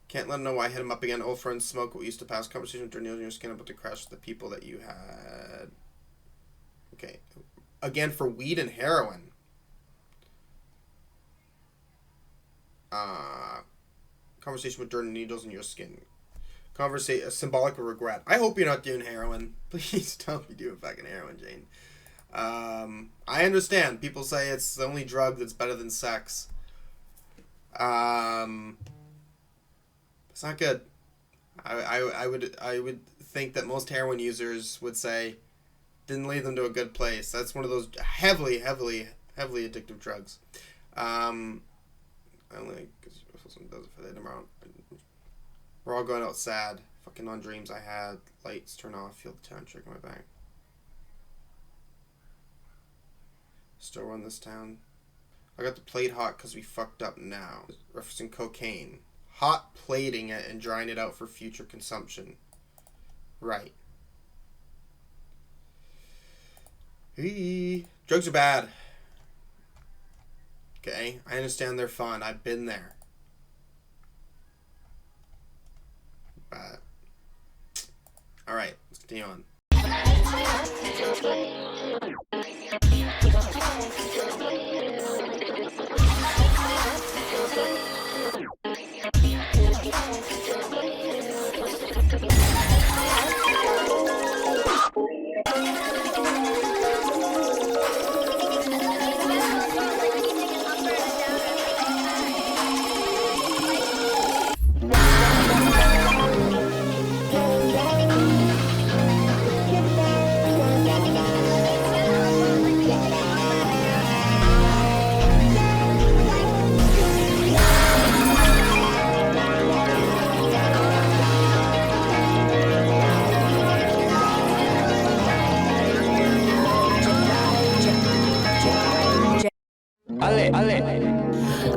Can't let him know why I hit him up again. Old friends smoke what we used to pass. Conversation with Neil in your skin about to crash the people that you had. Okay. Again, for weed and heroin. Conversation with dirt and needles in your skin. Symbolic of regret. I hope you're not doing heroin. Please don't be doing fucking heroin, Jane. I understand. People say it's the only drug that's better than sex. It's not good. I would think that most heroin users would say didn't lead them to a good place. That's one of those heavily addictive drugs. I only because does it for the tomorrow. We're all going out sad. Fucking on dreams I had. Lights turn off. Feel the town trick in my back. Still run this town. I got the plate hot because we fucked up now. Referencing cocaine. Hot plating it and drying it out for future consumption. Right. Drugs are bad. Okay, I understand they're fun. I've been there. But alright, let's continue on.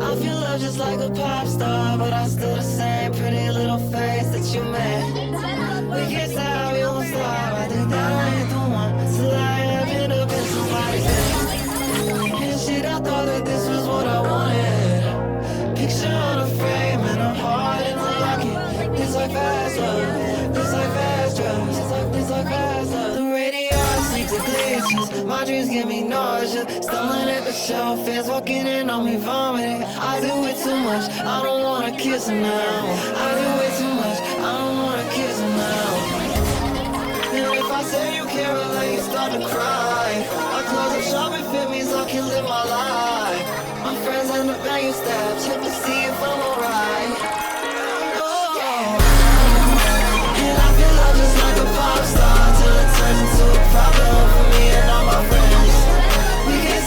I feel love just like a pop star, but I still the same pretty little face that you made. We can't stop, we won't stop. I think that I ain't the one till I end up in somebody's head. And shit, I thought that this was what I wanted. Picture on a frame and I'm hard in the locket. This like fast love, this like fast drugs, this like fast love. The radio seems to glitches, my dreams give me nausea. Stumbling at the show, fans walking in on me vomiting. I do it too much, I don't wanna kiss her now. I do it too much, I don't wanna kiss her now. And if I say you can't relate, you start to cry. I close up shop and fit means I can live my life. My friends end up banging stabs, check to see if I'm alright. And I feel love just like a pop star till it turns into a problem for me and all my friends. We can't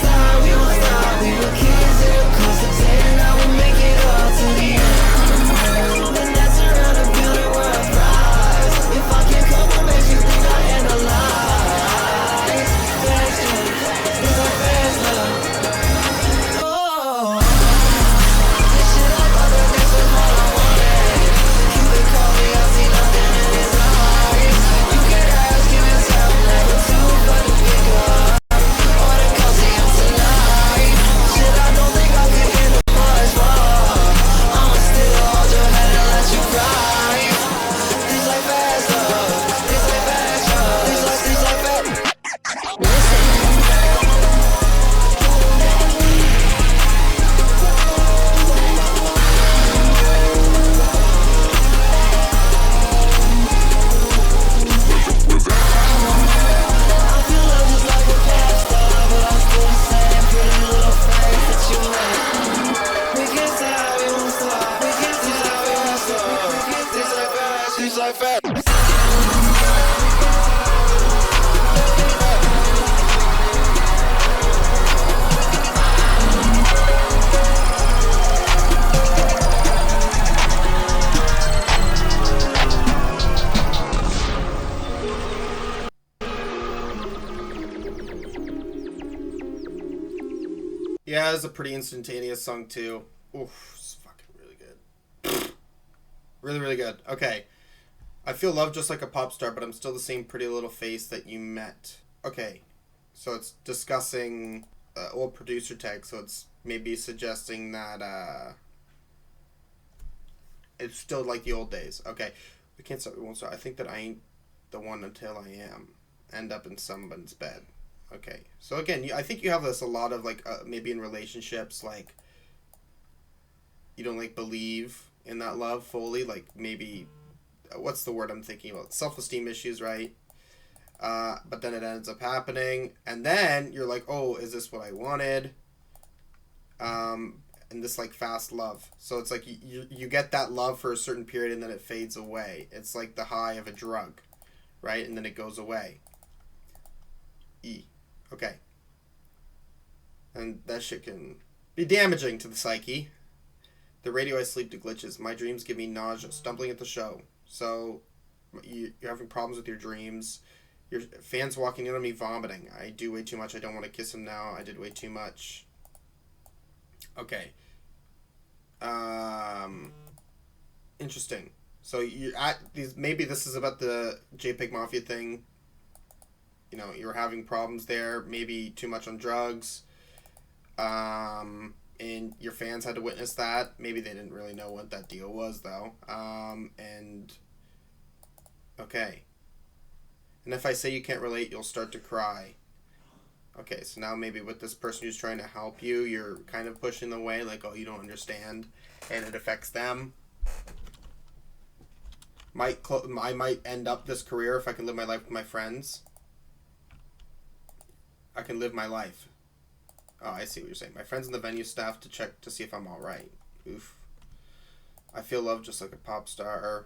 Seems like fat. Yeah, it's a pretty instantaneous song too. Oof, it's fucking really good. Really, really good. Okay. I feel love just like a pop star, but I'm still the same pretty little face that you met. Okay. So it's discussing old producer tag, so it's maybe suggesting that it's still like the old days. Okay. We can't start, we won't start. I think that I ain't the one until I am. End up in someone's bed. Okay, so again, I think you have this a lot of, like, maybe in relationships, like, you don't, like, believe in that love fully, like, maybe, what's the word I'm thinking about? Self-esteem issues, right? But then it ends up happening, and then you're like, oh, is this what I wanted? And this, like, fast love. So it's like, you get that love for a certain period, and then it fades away. It's like the high of a drug, right? And then it goes away. Okay. And that shit can be damaging to the psyche. The radio I sleep to glitches. My dreams give me nausea. Stumbling at the show. So, you're having problems with your dreams. Your fans walking in on me vomiting. I do way too much. I don't want to kiss him now. I did way too much. Okay. Interesting. So, you're at these. Maybe this is about the JPEG Mafia thing. You know, you're having problems there, maybe too much on drugs, and your fans had to witness that. Maybe they didn't really know what that deal was, though. Okay. And if I say you can't relate, you'll start to cry. Okay, so now maybe with this person who's trying to help you, you're kind of pushing them away, like, oh, you don't understand, and it affects them. I might end up this career if I can live my life with my friends. I can live my life. Oh, I see what you're saying. My friends in the venue staff to check to see if I'm alright. Oof. I feel love just like a pop star.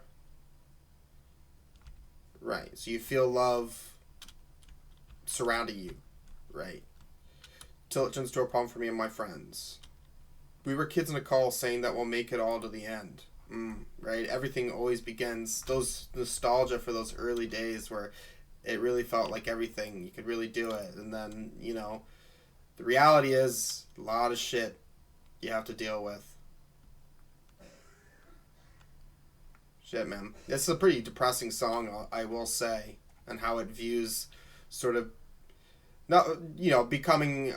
Right. So you feel love surrounding you. Right. Till it turns to a problem for me and my friends. We were kids in a call saying that we'll make it all to the end. Right? Everything always begins. Those nostalgia for those early days where it really felt like everything. You could really do it. And then, you know, the reality is a lot of shit you have to deal with. Shit, man. This is a pretty depressing song, I will say. And how it views sort of, not, you know, becoming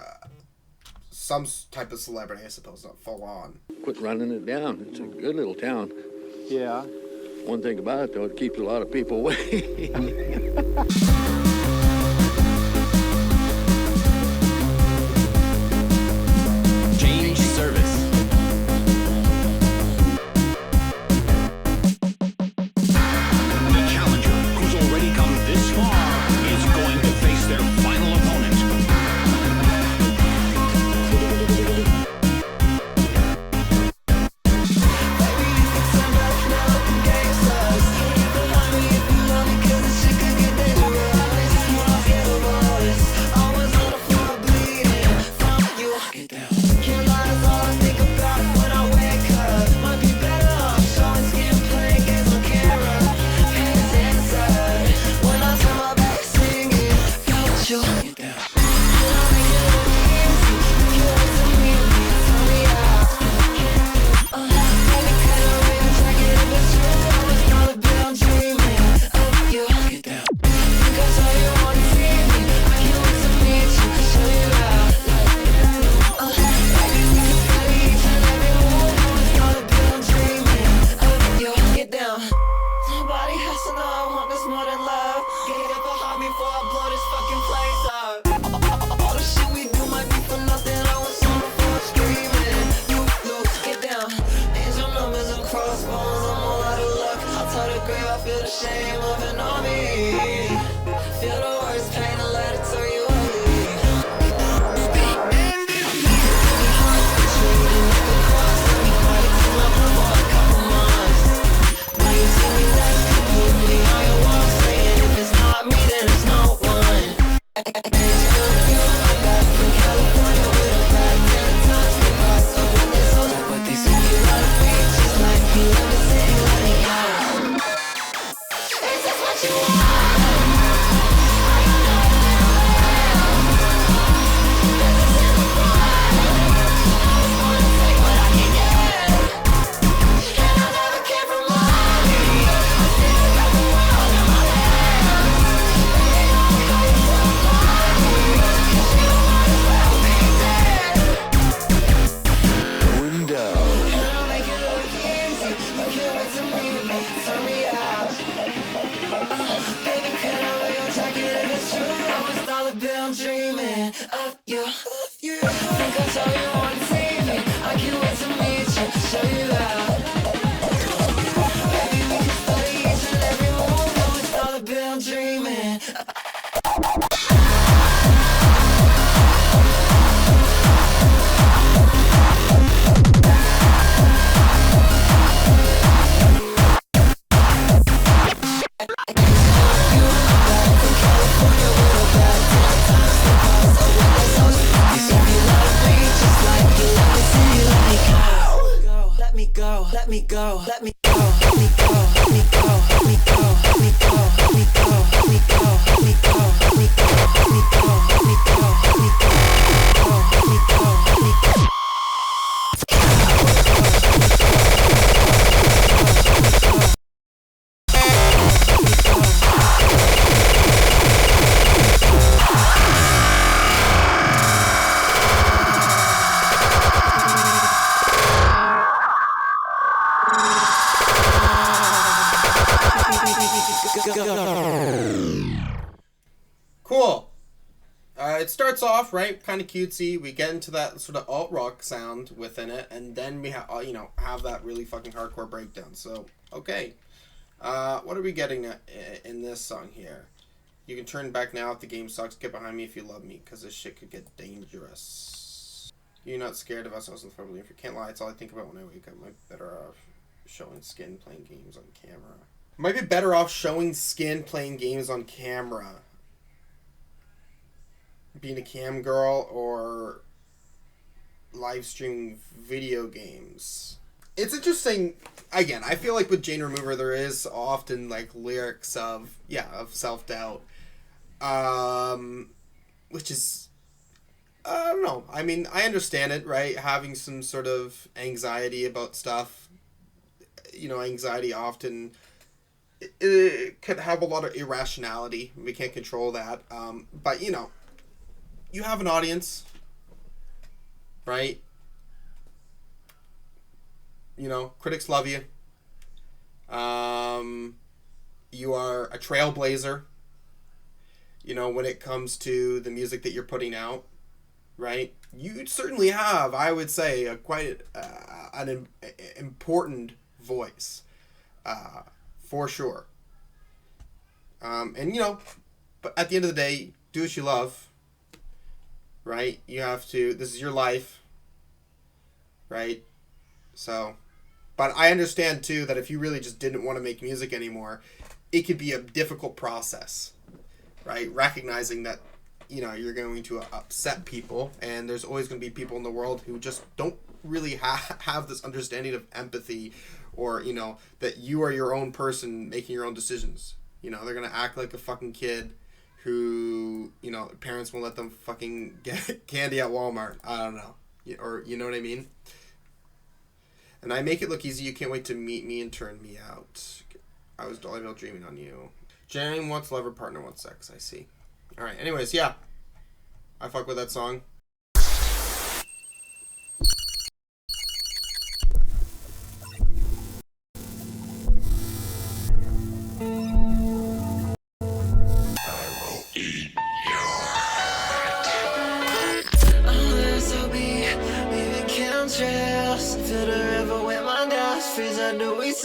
some type of celebrity, I suppose, not full on. Quit running it down. It's a good little town. Yeah. One thing about it, though, it keeps a lot of people away. Change service. The challenger, who's already come this far, is going to face their final opponent. Cool. It starts off, right, kind of cutesy. We get into that sort of alt rock sound within it, and then we have, have that really fucking hardcore breakdown. So, okay. What are we getting at in this song here? You can turn back now if the game sucks. Get behind me if you love me, because this shit could get dangerous. You're not scared of us. I was probably. If you can't lie, it's all I think about when I wake up. Might be better off showing skin playing games on camera. Might be better off showing skin playing games on camera. Being a cam girl or live streaming video games. It's interesting. Again, I feel like with Jane Remover there is often like lyrics of self-doubt, which is, I don't know. I mean, I understand it, right? Having some sort of anxiety about stuff. Anxiety often it could have a lot of irrationality. We can't control that. But you have an audience, right? Critics love you. You are a trailblazer, when it comes to the music that you're putting out, right? You certainly have, I would say, quite an important voice, for sure. But at the end of the day, do what you love. Right? You have to, this is your life. Right? So, but I understand too that if you really just didn't want to make music anymore, it could be a difficult process. Right? Recognizing that, you're going to upset people, and there's always going to be people in the world who just don't really have this understanding of empathy, or, that you are your own person making your own decisions. They're going to act like a fucking kid who, parents won't let them fucking get candy at Walmart. I don't know. Or, you know what I mean? And I make it look easy. You can't wait to meet me and turn me out. I was Dollyville dreaming on you. Jane wants lover, partner wants sex. I see. Alright, anyways, yeah. I fuck with that song.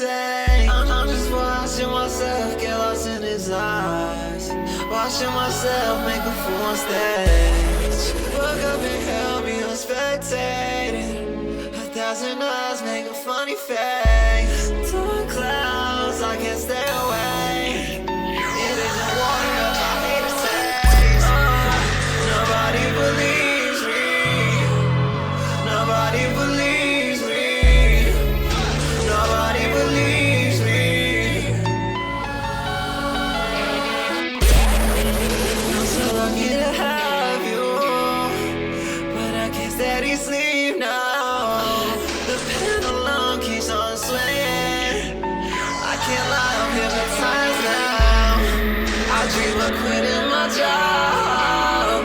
I'm just watching myself get lost in his eyes. Watching myself make a fool on stage. Look up and help me, I'm spectating. 1,000 eyes make a funny face. Dark clouds, I can't stay away. It isn't water up, I hate to taste. Nobody believes me. Nobody believes me. Nobody believes me. about quitting my job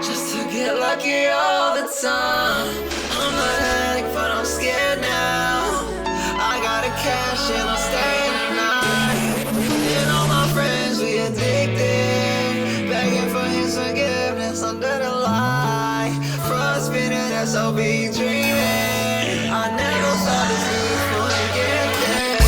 just to get lucky all the time. I'm not addict, but I'm scared now. I gotta cash and I'm staying the night. And all my friends, we addicted, begging for his forgiveness under the light. Frustrated, SOB dreaming. I never thought this beautiful to get there.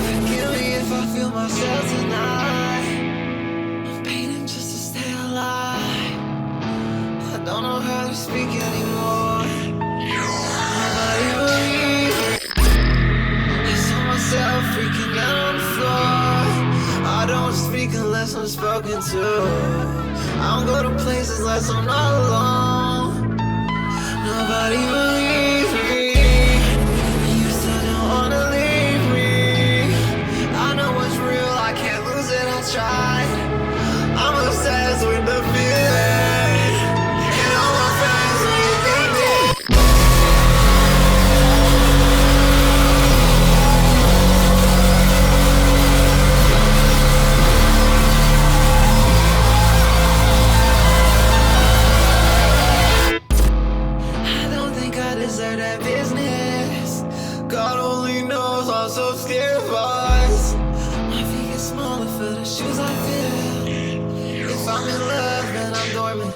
Forgive me if I feel myself tonight. I'm painting just to stay alive. I don't know how to speak anymore. Nobody believes me. I saw myself freaking out on the floor. I don't speak unless I'm spoken to. I don't go to places unless I'm not alone. Nobody believes me. You still don't wanna leave me. I know what's real, I can't lose it, I tried. I'm obsessed with the feeling. And all my friends are addicted. I don't think I deserve that business. God only knows I'm so scared of us. My feet get smaller for the shoes I feel. If I'm in love, then I'm dormant.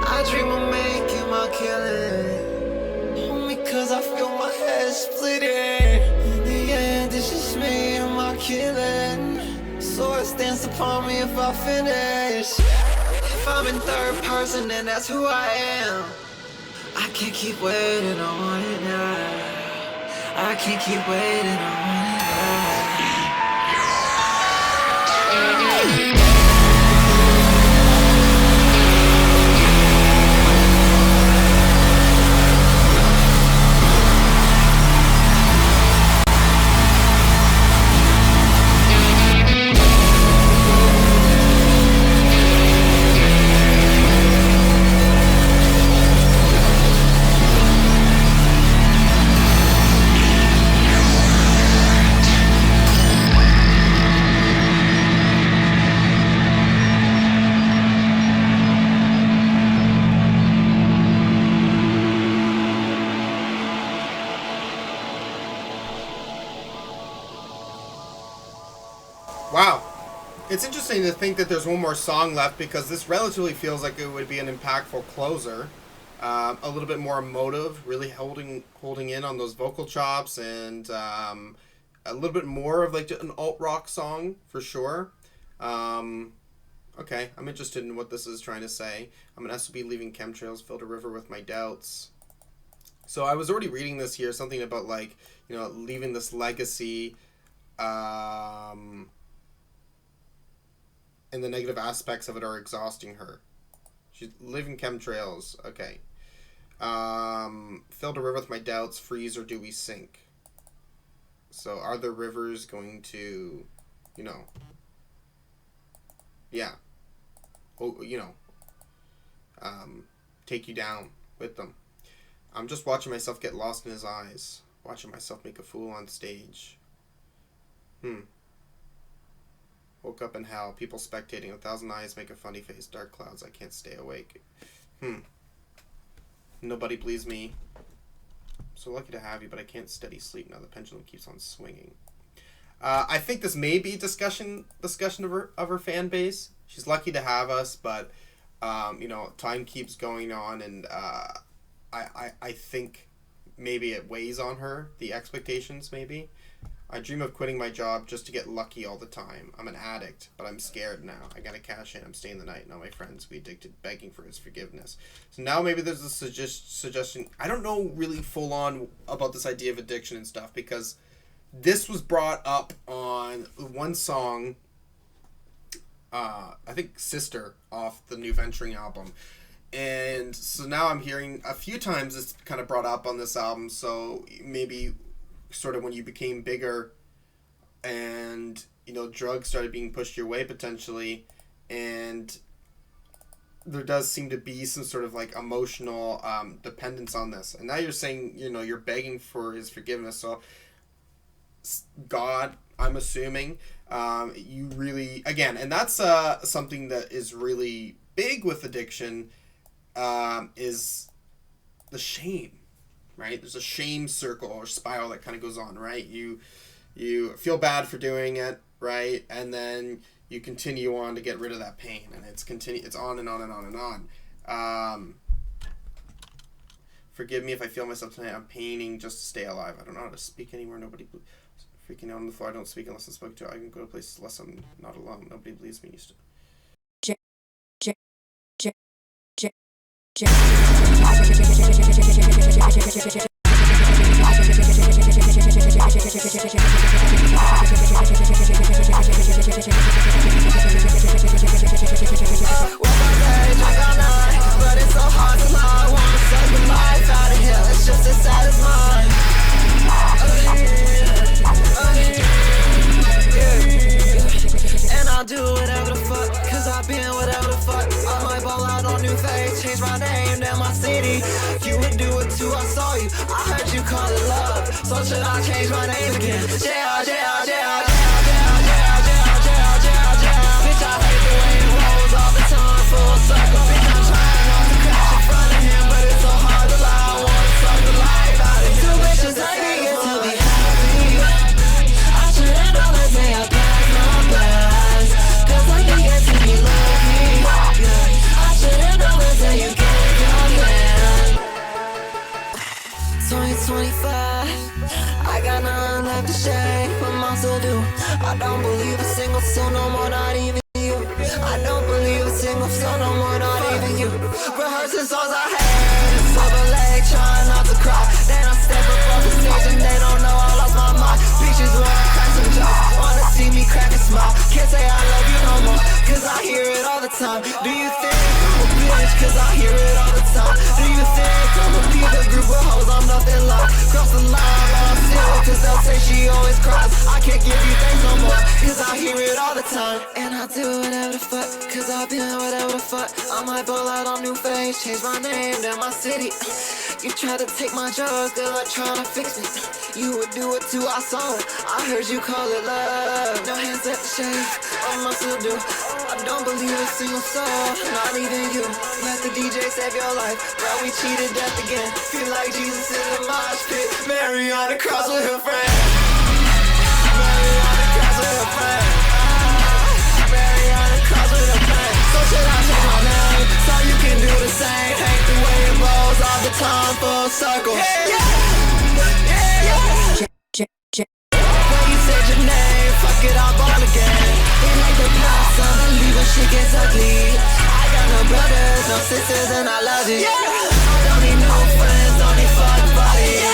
I dream of making my killing. Only cause I feel my head splitting. In the end, it's just me and my killing. Sword stands upon me if I finish. If I'm in third person, then that's who I am. I can't keep waiting, I want it now. I can't keep waiting, I want it now. Wow. It's interesting to think that there's one more song left because this relatively feels like it would be an impactful closer. A little bit more emotive, really holding in on those vocal chops, and a little bit more of like an alt rock song for sure. Okay, I'm interested in what this is trying to say. I'm an SOB leaving chemtrails, filled a river with my doubts. So I was already reading this here, something about like, you know, leaving this legacy, and the negative aspects of it are exhausting her. She's living chemtrails. Okay. Filled a river with my doubts, freeze or do we sink? So are the rivers going to, you know, yeah, you know, take you down with them? I'm just watching myself get lost in his eyes, watching myself make a fool on stage. Woke up in hell, people spectating, 1,000 eyes make a funny face, dark clouds, I can't stay awake. Nobody believes me. So lucky to have you, but I can't steady sleep now. The pendulum keeps on swinging. I think this may be discussion of her fan base. She's lucky to have us, but you know, time keeps going on, and I think maybe it weighs on her, the expectations maybe. I dream of quitting my job just to get lucky all the time. I'm an addict, but I'm scared now. I gotta cash in. I'm staying the night. Now my friends, we addicted, begging for his forgiveness. So now maybe there's a suggestion. I don't know really full on about this idea of addiction and stuff, because this was brought up on one song, I think Sister, off the new Venturing album. And so now I'm hearing a few times it's kind of brought up on this album, so maybe sort of when you became bigger and, you know, drugs started being pushed your way potentially, and there does seem to be some sort of like emotional dependence on this. And now you're saying, you know, you're begging for his forgiveness. So God, I'm assuming, you really, again, and that's something that is really big with addiction, is the shame, right? There's a shame circle or spiral that kind of goes on, right? You feel bad for doing it, right? And then you continue on to get rid of that pain, and it's on and on and on and on. Forgive me if I feel myself tonight. I'm painting just to stay alive. I don't know how to speak anymore. Nobody freaking out on the floor. I don't speak unless I'm spoken to. I can go to places unless I'm not alone. Nobody believes me. Used to. But it's so hard to lie. I wanna suck the life out of here. It's just as sad as mine. And I'll do whatever the fuck, cause I've been whatever the fuck. I might ball out on new face, change my name and my city. You would do it too, I saw you. I heard you call it love. So should I change my name again? JRJRJR. Bitch, I hate the way it rolls all the time, full circle. Bitch, I'm trying not to crash in front of him, but it's so hard to lie. I wanna suck the life out of two bitches like me get to be happy. I should've known the day I passed my blast, cause I can get to be lucky. I should've known the day you gave your hand. 2025, I got nothing left to share. What am I to do? I don't believe a single soul no more, not even you. I don't believe a single soul no more, not even you. Rehearsing songs I had, silver leg, trying not to cry. Then I step up off the stage and they don't know I lost my mind. Bitches wanna crack some jokes, wanna see me crack a smile. Can't say I love you no more, cause I hear it all the time. Do you think I'm a bitch, cause I hear it all the time? Do you think I'm a leave a group of hoes I'm nothing like? Cross the line, but I'm still, cause they'll say she always cries. I can't give you thanks no more, cause I hear it all the time. And I do whatever the fuck, cause I've been whatever the fuck. I might ball out on new face, change my name, then my city. You try to take my drugs, they're like trying to fix me. You would do it too, I saw it. I heard you call it love. No hands at the shade, what must I do? I don't believe a single soul, not even you. Let the DJ save your life, bro, we cheated death again. Feel like Jesus in the mosh pit. Mary on the cross with her friend. Mary on the cross with her friend. Mary on the cross with her friend. So should I change my name, so you can do the same? Hate the way it rolls all the time, full circle. When you said your name, fuck it, I'll ball again. They like the past, I believe when shit gets ugly. I got no brothers, no sisters, and I love you. Don't need no friends, don't need fuck buddies.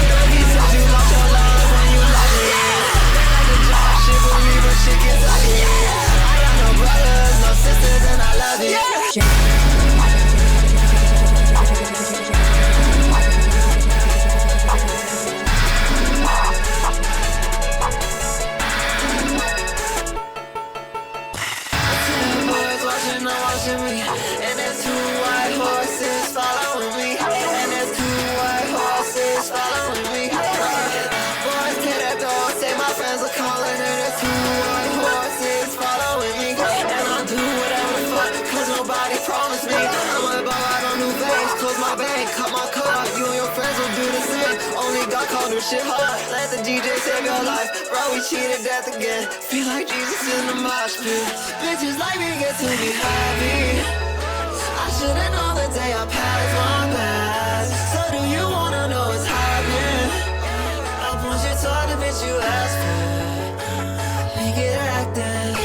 Nobody said you lost your love when you love me. They like the job shit, believe when shit gets ugly. I got no brothers, no sisters, and I love you. Watching me, and there's two white horses following me, and there's two white horses following me. Boys to that door, say my friends are calling, and there's two white horses following me, and I'll do whatever the fuck, cause nobody promised me. I'ma buy out on new veins, close my bank, cut my car. You and your friends will do the same. Only God called do shit hard. Let the DJ save your life, bro. We cheated death again. Feel like Jesus in the mosh pit. Bitches like me get to be happy. I should've known the day I passed my best. So do you wanna know what's happening? I want you toward the bitch you asked for. Make it acting.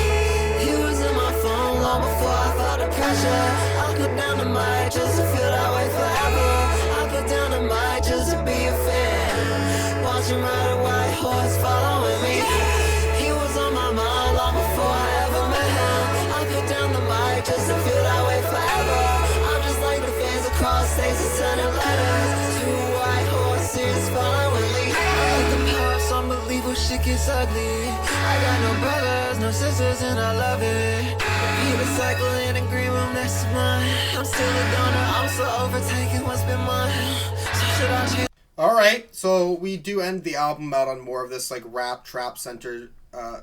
He was in my phone long before I felt the pressure. I put down the mic just to feel that way forever. I put down the mic just to be a fan. Watch him ride a white horse following me. He was on my mind long before I ever met him. I put down the mic just to feel that way forever. I'm just like the fans across states and sending letters. Two white horses following me. I like the power, so unbelievable shit. shit gets ugly. I got no brothers, no sisters, and I love it. Keep a cycle in a green room next to mine. I'm still a donor, I'm still overtaking what's been mine. So should I change? Alright, so we do end the album out on more of this like rap trap centered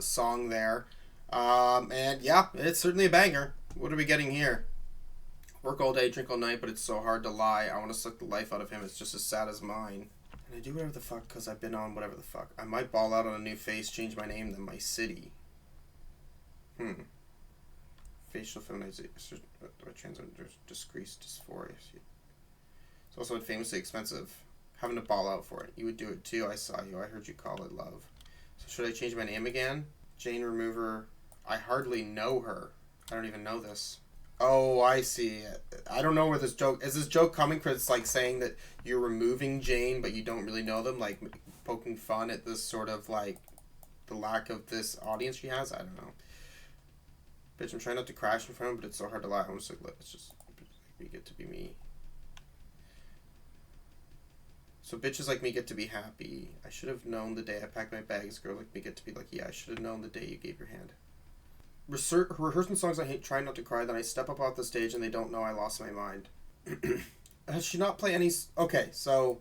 song there. And yeah, it's certainly a banger. What are we getting here? Work all day, drink all night, but it's so hard to lie. I want to suck the life out of him. It's just as sad as mine. And I do whatever the fuck because I've been on whatever the fuck. I might ball out on a new face, change my name, then my city. Facial feminization, transgender, discrease, dysphoria. It's also famously expensive. Having to ball out for it. You would do it too. I saw you. I heard you call it love. So should I change my name again? Jane Remover. I hardly know her. I don't even know this. Oh, I see. I don't know where this joke... Is this joke coming because it's like saying that you're removing Jane, but you don't really know them? Like poking fun at this sort of like the lack of this audience she has? I don't know. Bitch, I'm trying not to crash in front of him, but it's so hard to lie. I'm just like, let's just get to be me. So bitches like me get to be happy. I should have known the day I packed my bags. Girl like me get to be like, yeah, I should have known the day you gave your hand. Rehearsing songs I hate, trying not to cry. Then I step up off the stage and they don't know I lost my mind. Has she not play any... Okay, so...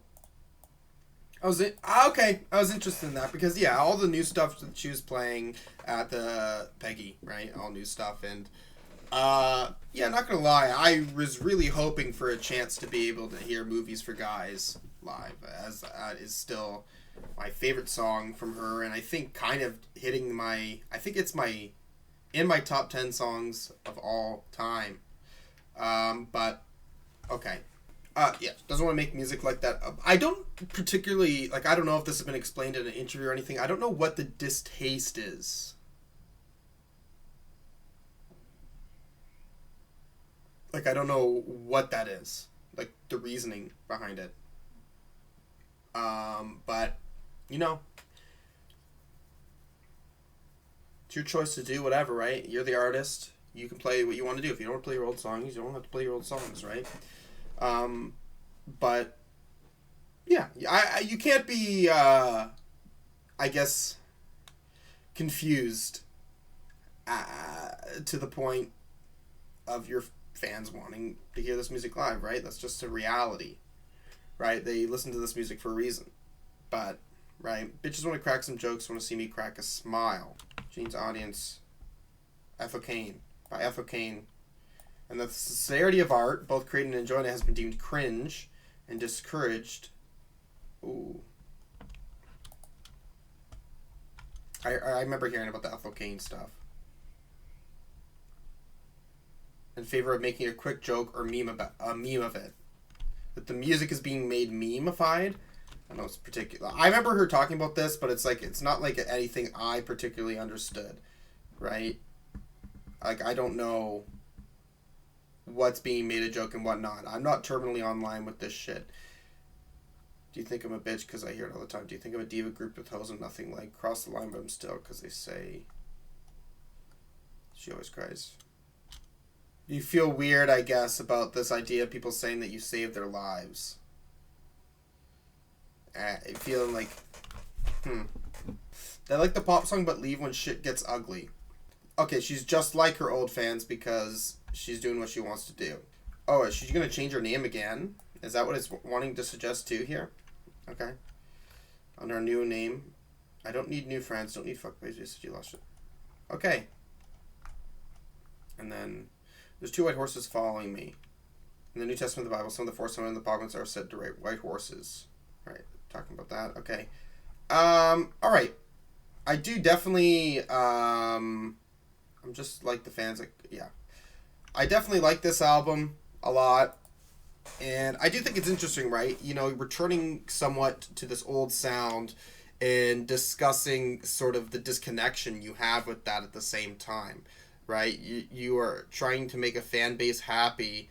I was interested in that because, yeah, all the new stuff that she was playing at the Peggy, right? All new stuff. And, yeah, not gonna lie. I was really hoping for a chance to be able to hear Movies for Guys live, as that is still my favorite song from her, and I think kind of hitting my... I think it's in my top 10 songs of all time. But, okay. Yeah, doesn't want to make music like that. I don't particularly, like, I don't know if this has been explained in an interview or anything. I don't know what the distaste is. Like, I don't know what that is. Like, the reasoning behind it. But, you know, it's your choice to do whatever, right? You're the artist. You can play what you want to do. If you don't want to play your old songs, you don't have to play your old songs, right? But yeah, you can't be, I guess, confused, to the point of your fans wanting to hear this music live, right? That's just a reality, right? They listen to this music for a reason, but, right? Bitches want to crack some jokes, want to see me crack a smile. Gene's audience, Ethel Cain, by Ethel Cain. And the sincerity of art, both creating and enjoying it, has been deemed cringe and discouraged. Ooh. I remember hearing about the Ethel Cain stuff. In favor of making a quick joke or meme of it. That the music is being made meme-ified. I know it's particular. I remember her talking about this, but it's like it's not like anything I particularly understood, right? Like, I don't know what's being made a joke and whatnot. I'm not terminally online with this shit. Do you think I'm a bitch? Because I hear it all the time. Do you think I'm a diva grouped with hoes and nothing like? Cross the line, but I'm still, because they say she always cries. You feel weird, I guess, about this idea of people saying that you saved their lives. Feeling like, They like the pop song, but leave when shit gets ugly. Okay, she's just like her old fans because she's doing what she wants to do. Oh, is she going to change her name again? Is that what it's wanting to suggest too here? Okay. Under her new name. I don't need new friends. Don't need fuckboys. Just you lost it. Okay. And then there's 2 white horses following me. In the New Testament of the Bible, some of the 4 sons of the prophets are said to ride white horses. All right. Talking about that. Okay. All right. I do definitely, I'm just like the fans. Like, yeah. I definitely like this album a lot. And I do think it's interesting, right? You know, returning somewhat to this old sound and discussing sort of the disconnection you have with that at the same time, right? You are trying to make a fan base happy.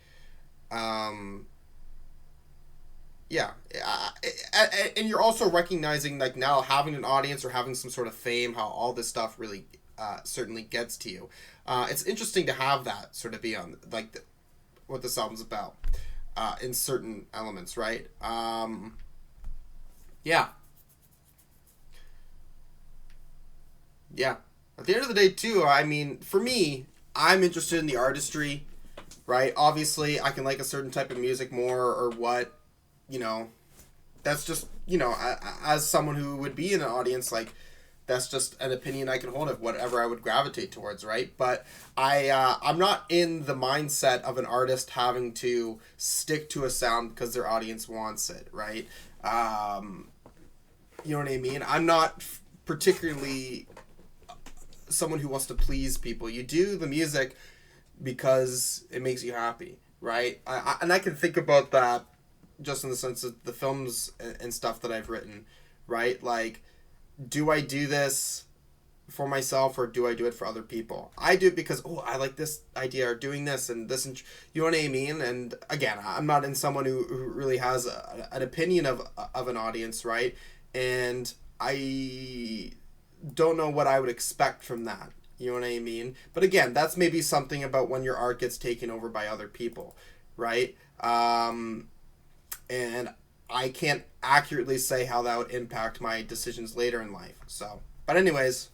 Yeah. And you're also recognizing, like, now having an audience or having some sort of fame, how all this stuff really certainly gets to you. It's interesting to have that sort of be on, like, what this album's about. In certain elements, right? Yeah. Yeah. At the end of the day, too, I mean, for me, I'm interested in the artistry, right? Obviously, I can like a certain type of music more or what, you know, that's just, as someone who would be in an audience, like, that's just an opinion I can hold of whatever I would gravitate towards, right? But I'm not in the mindset of an artist having to stick to a sound because their audience wants it, right? You know what I mean? I'm not particularly someone who wants to please people. You do the music because it makes you happy, right? And I can think about that just in the sense of the films and stuff that I've written, right? Like, do I do this for myself or do I do it for other people? I do it because, I like this idea or doing this and this, and you know what I mean? And again, I'm not in someone who really has an opinion of an audience, right? And I don't know what I would expect from that. You know what I mean? But again, that's maybe something about when your art gets taken over by other people, right? And I can't accurately say how that would impact my decisions later in life. So, but anyways,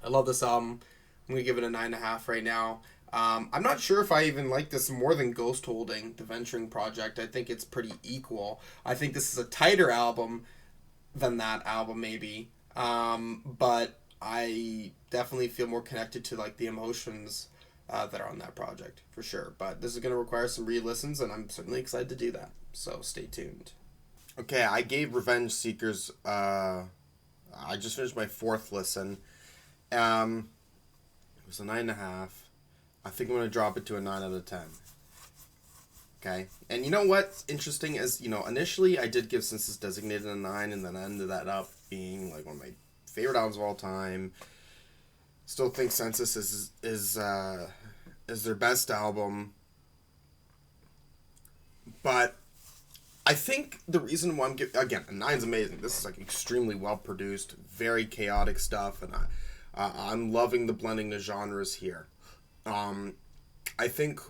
I love this album. I'm gonna give it a 9.5 right now. I'm not sure if I even like this more than Ghost Holding, the Venturing Project. I think it's pretty equal. I think this is a tighter album than that album, maybe. But I definitely feel more connected to like the emotions that are on that project for sure. But this is going to require some re-listens, and I'm certainly excited to do that. So stay tuned. Okay, I gave Revengeseekerz. I just finished my 4th listen. It was a 9.5. I think I'm going to drop it to a 9 out of 10. Okay, and you know what's interesting is, initially I did give Census Designated a 9, and then I ended that up being like one of my favorite albums of all time. Still think Census is their best album, but I think the reason why I'm giving, again, a 9's amazing. This is like extremely well produced, very chaotic stuff, and I'm loving the blending of genres here. I think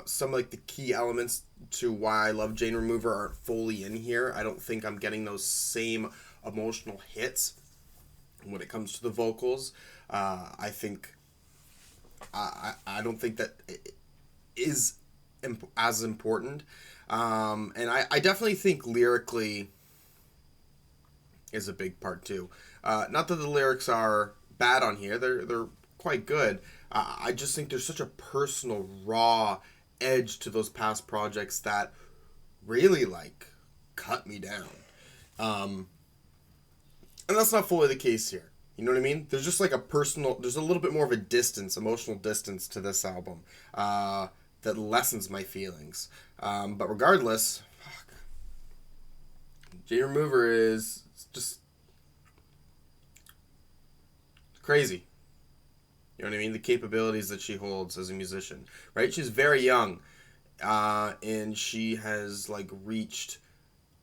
some like the key elements to why I love Jane Remover aren't fully in here. I don't think I'm getting those same emotional hits when it comes to the vocals. I think I don't think that it is as important. And I definitely think lyrically is a big part too. Not that the lyrics are bad on here. They're quite good. I just think there's such a personal, raw edge to those past projects that really like cut me down. And that's not fully the case here. You know what I mean? There's just like there's a little bit more of a distance, emotional distance to this album that lessens my feelings. But regardless, Jane Remover is just crazy. You know what I mean? The capabilities that she holds as a musician, right? She's very young, and she has like reached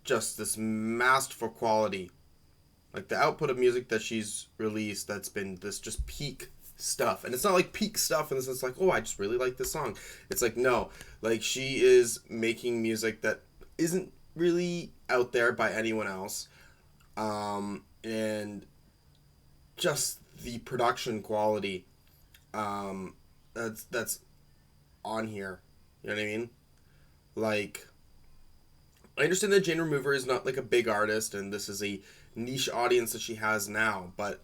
just this masterful quality. Like the output of music that she's released, that's been this just peak stuff. And it's not like peak stuff in the sense like, I just really like this song. It's like, no, like she is making music that isn't really out there by anyone else. And just the production quality that's on here. You know what I mean? Like, I understand that Jane Remover is not like a big artist, and this is a niche audience that she has now, but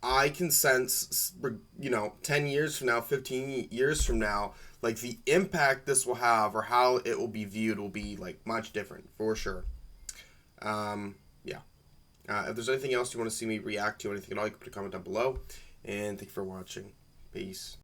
I can sense 10 years from now, 15 years from now, like the impact this will have or how it will be viewed will be like much different for sure. If there's anything else you want to see me react to, anything at all, you can put a comment down below, and thank you for watching. Peace.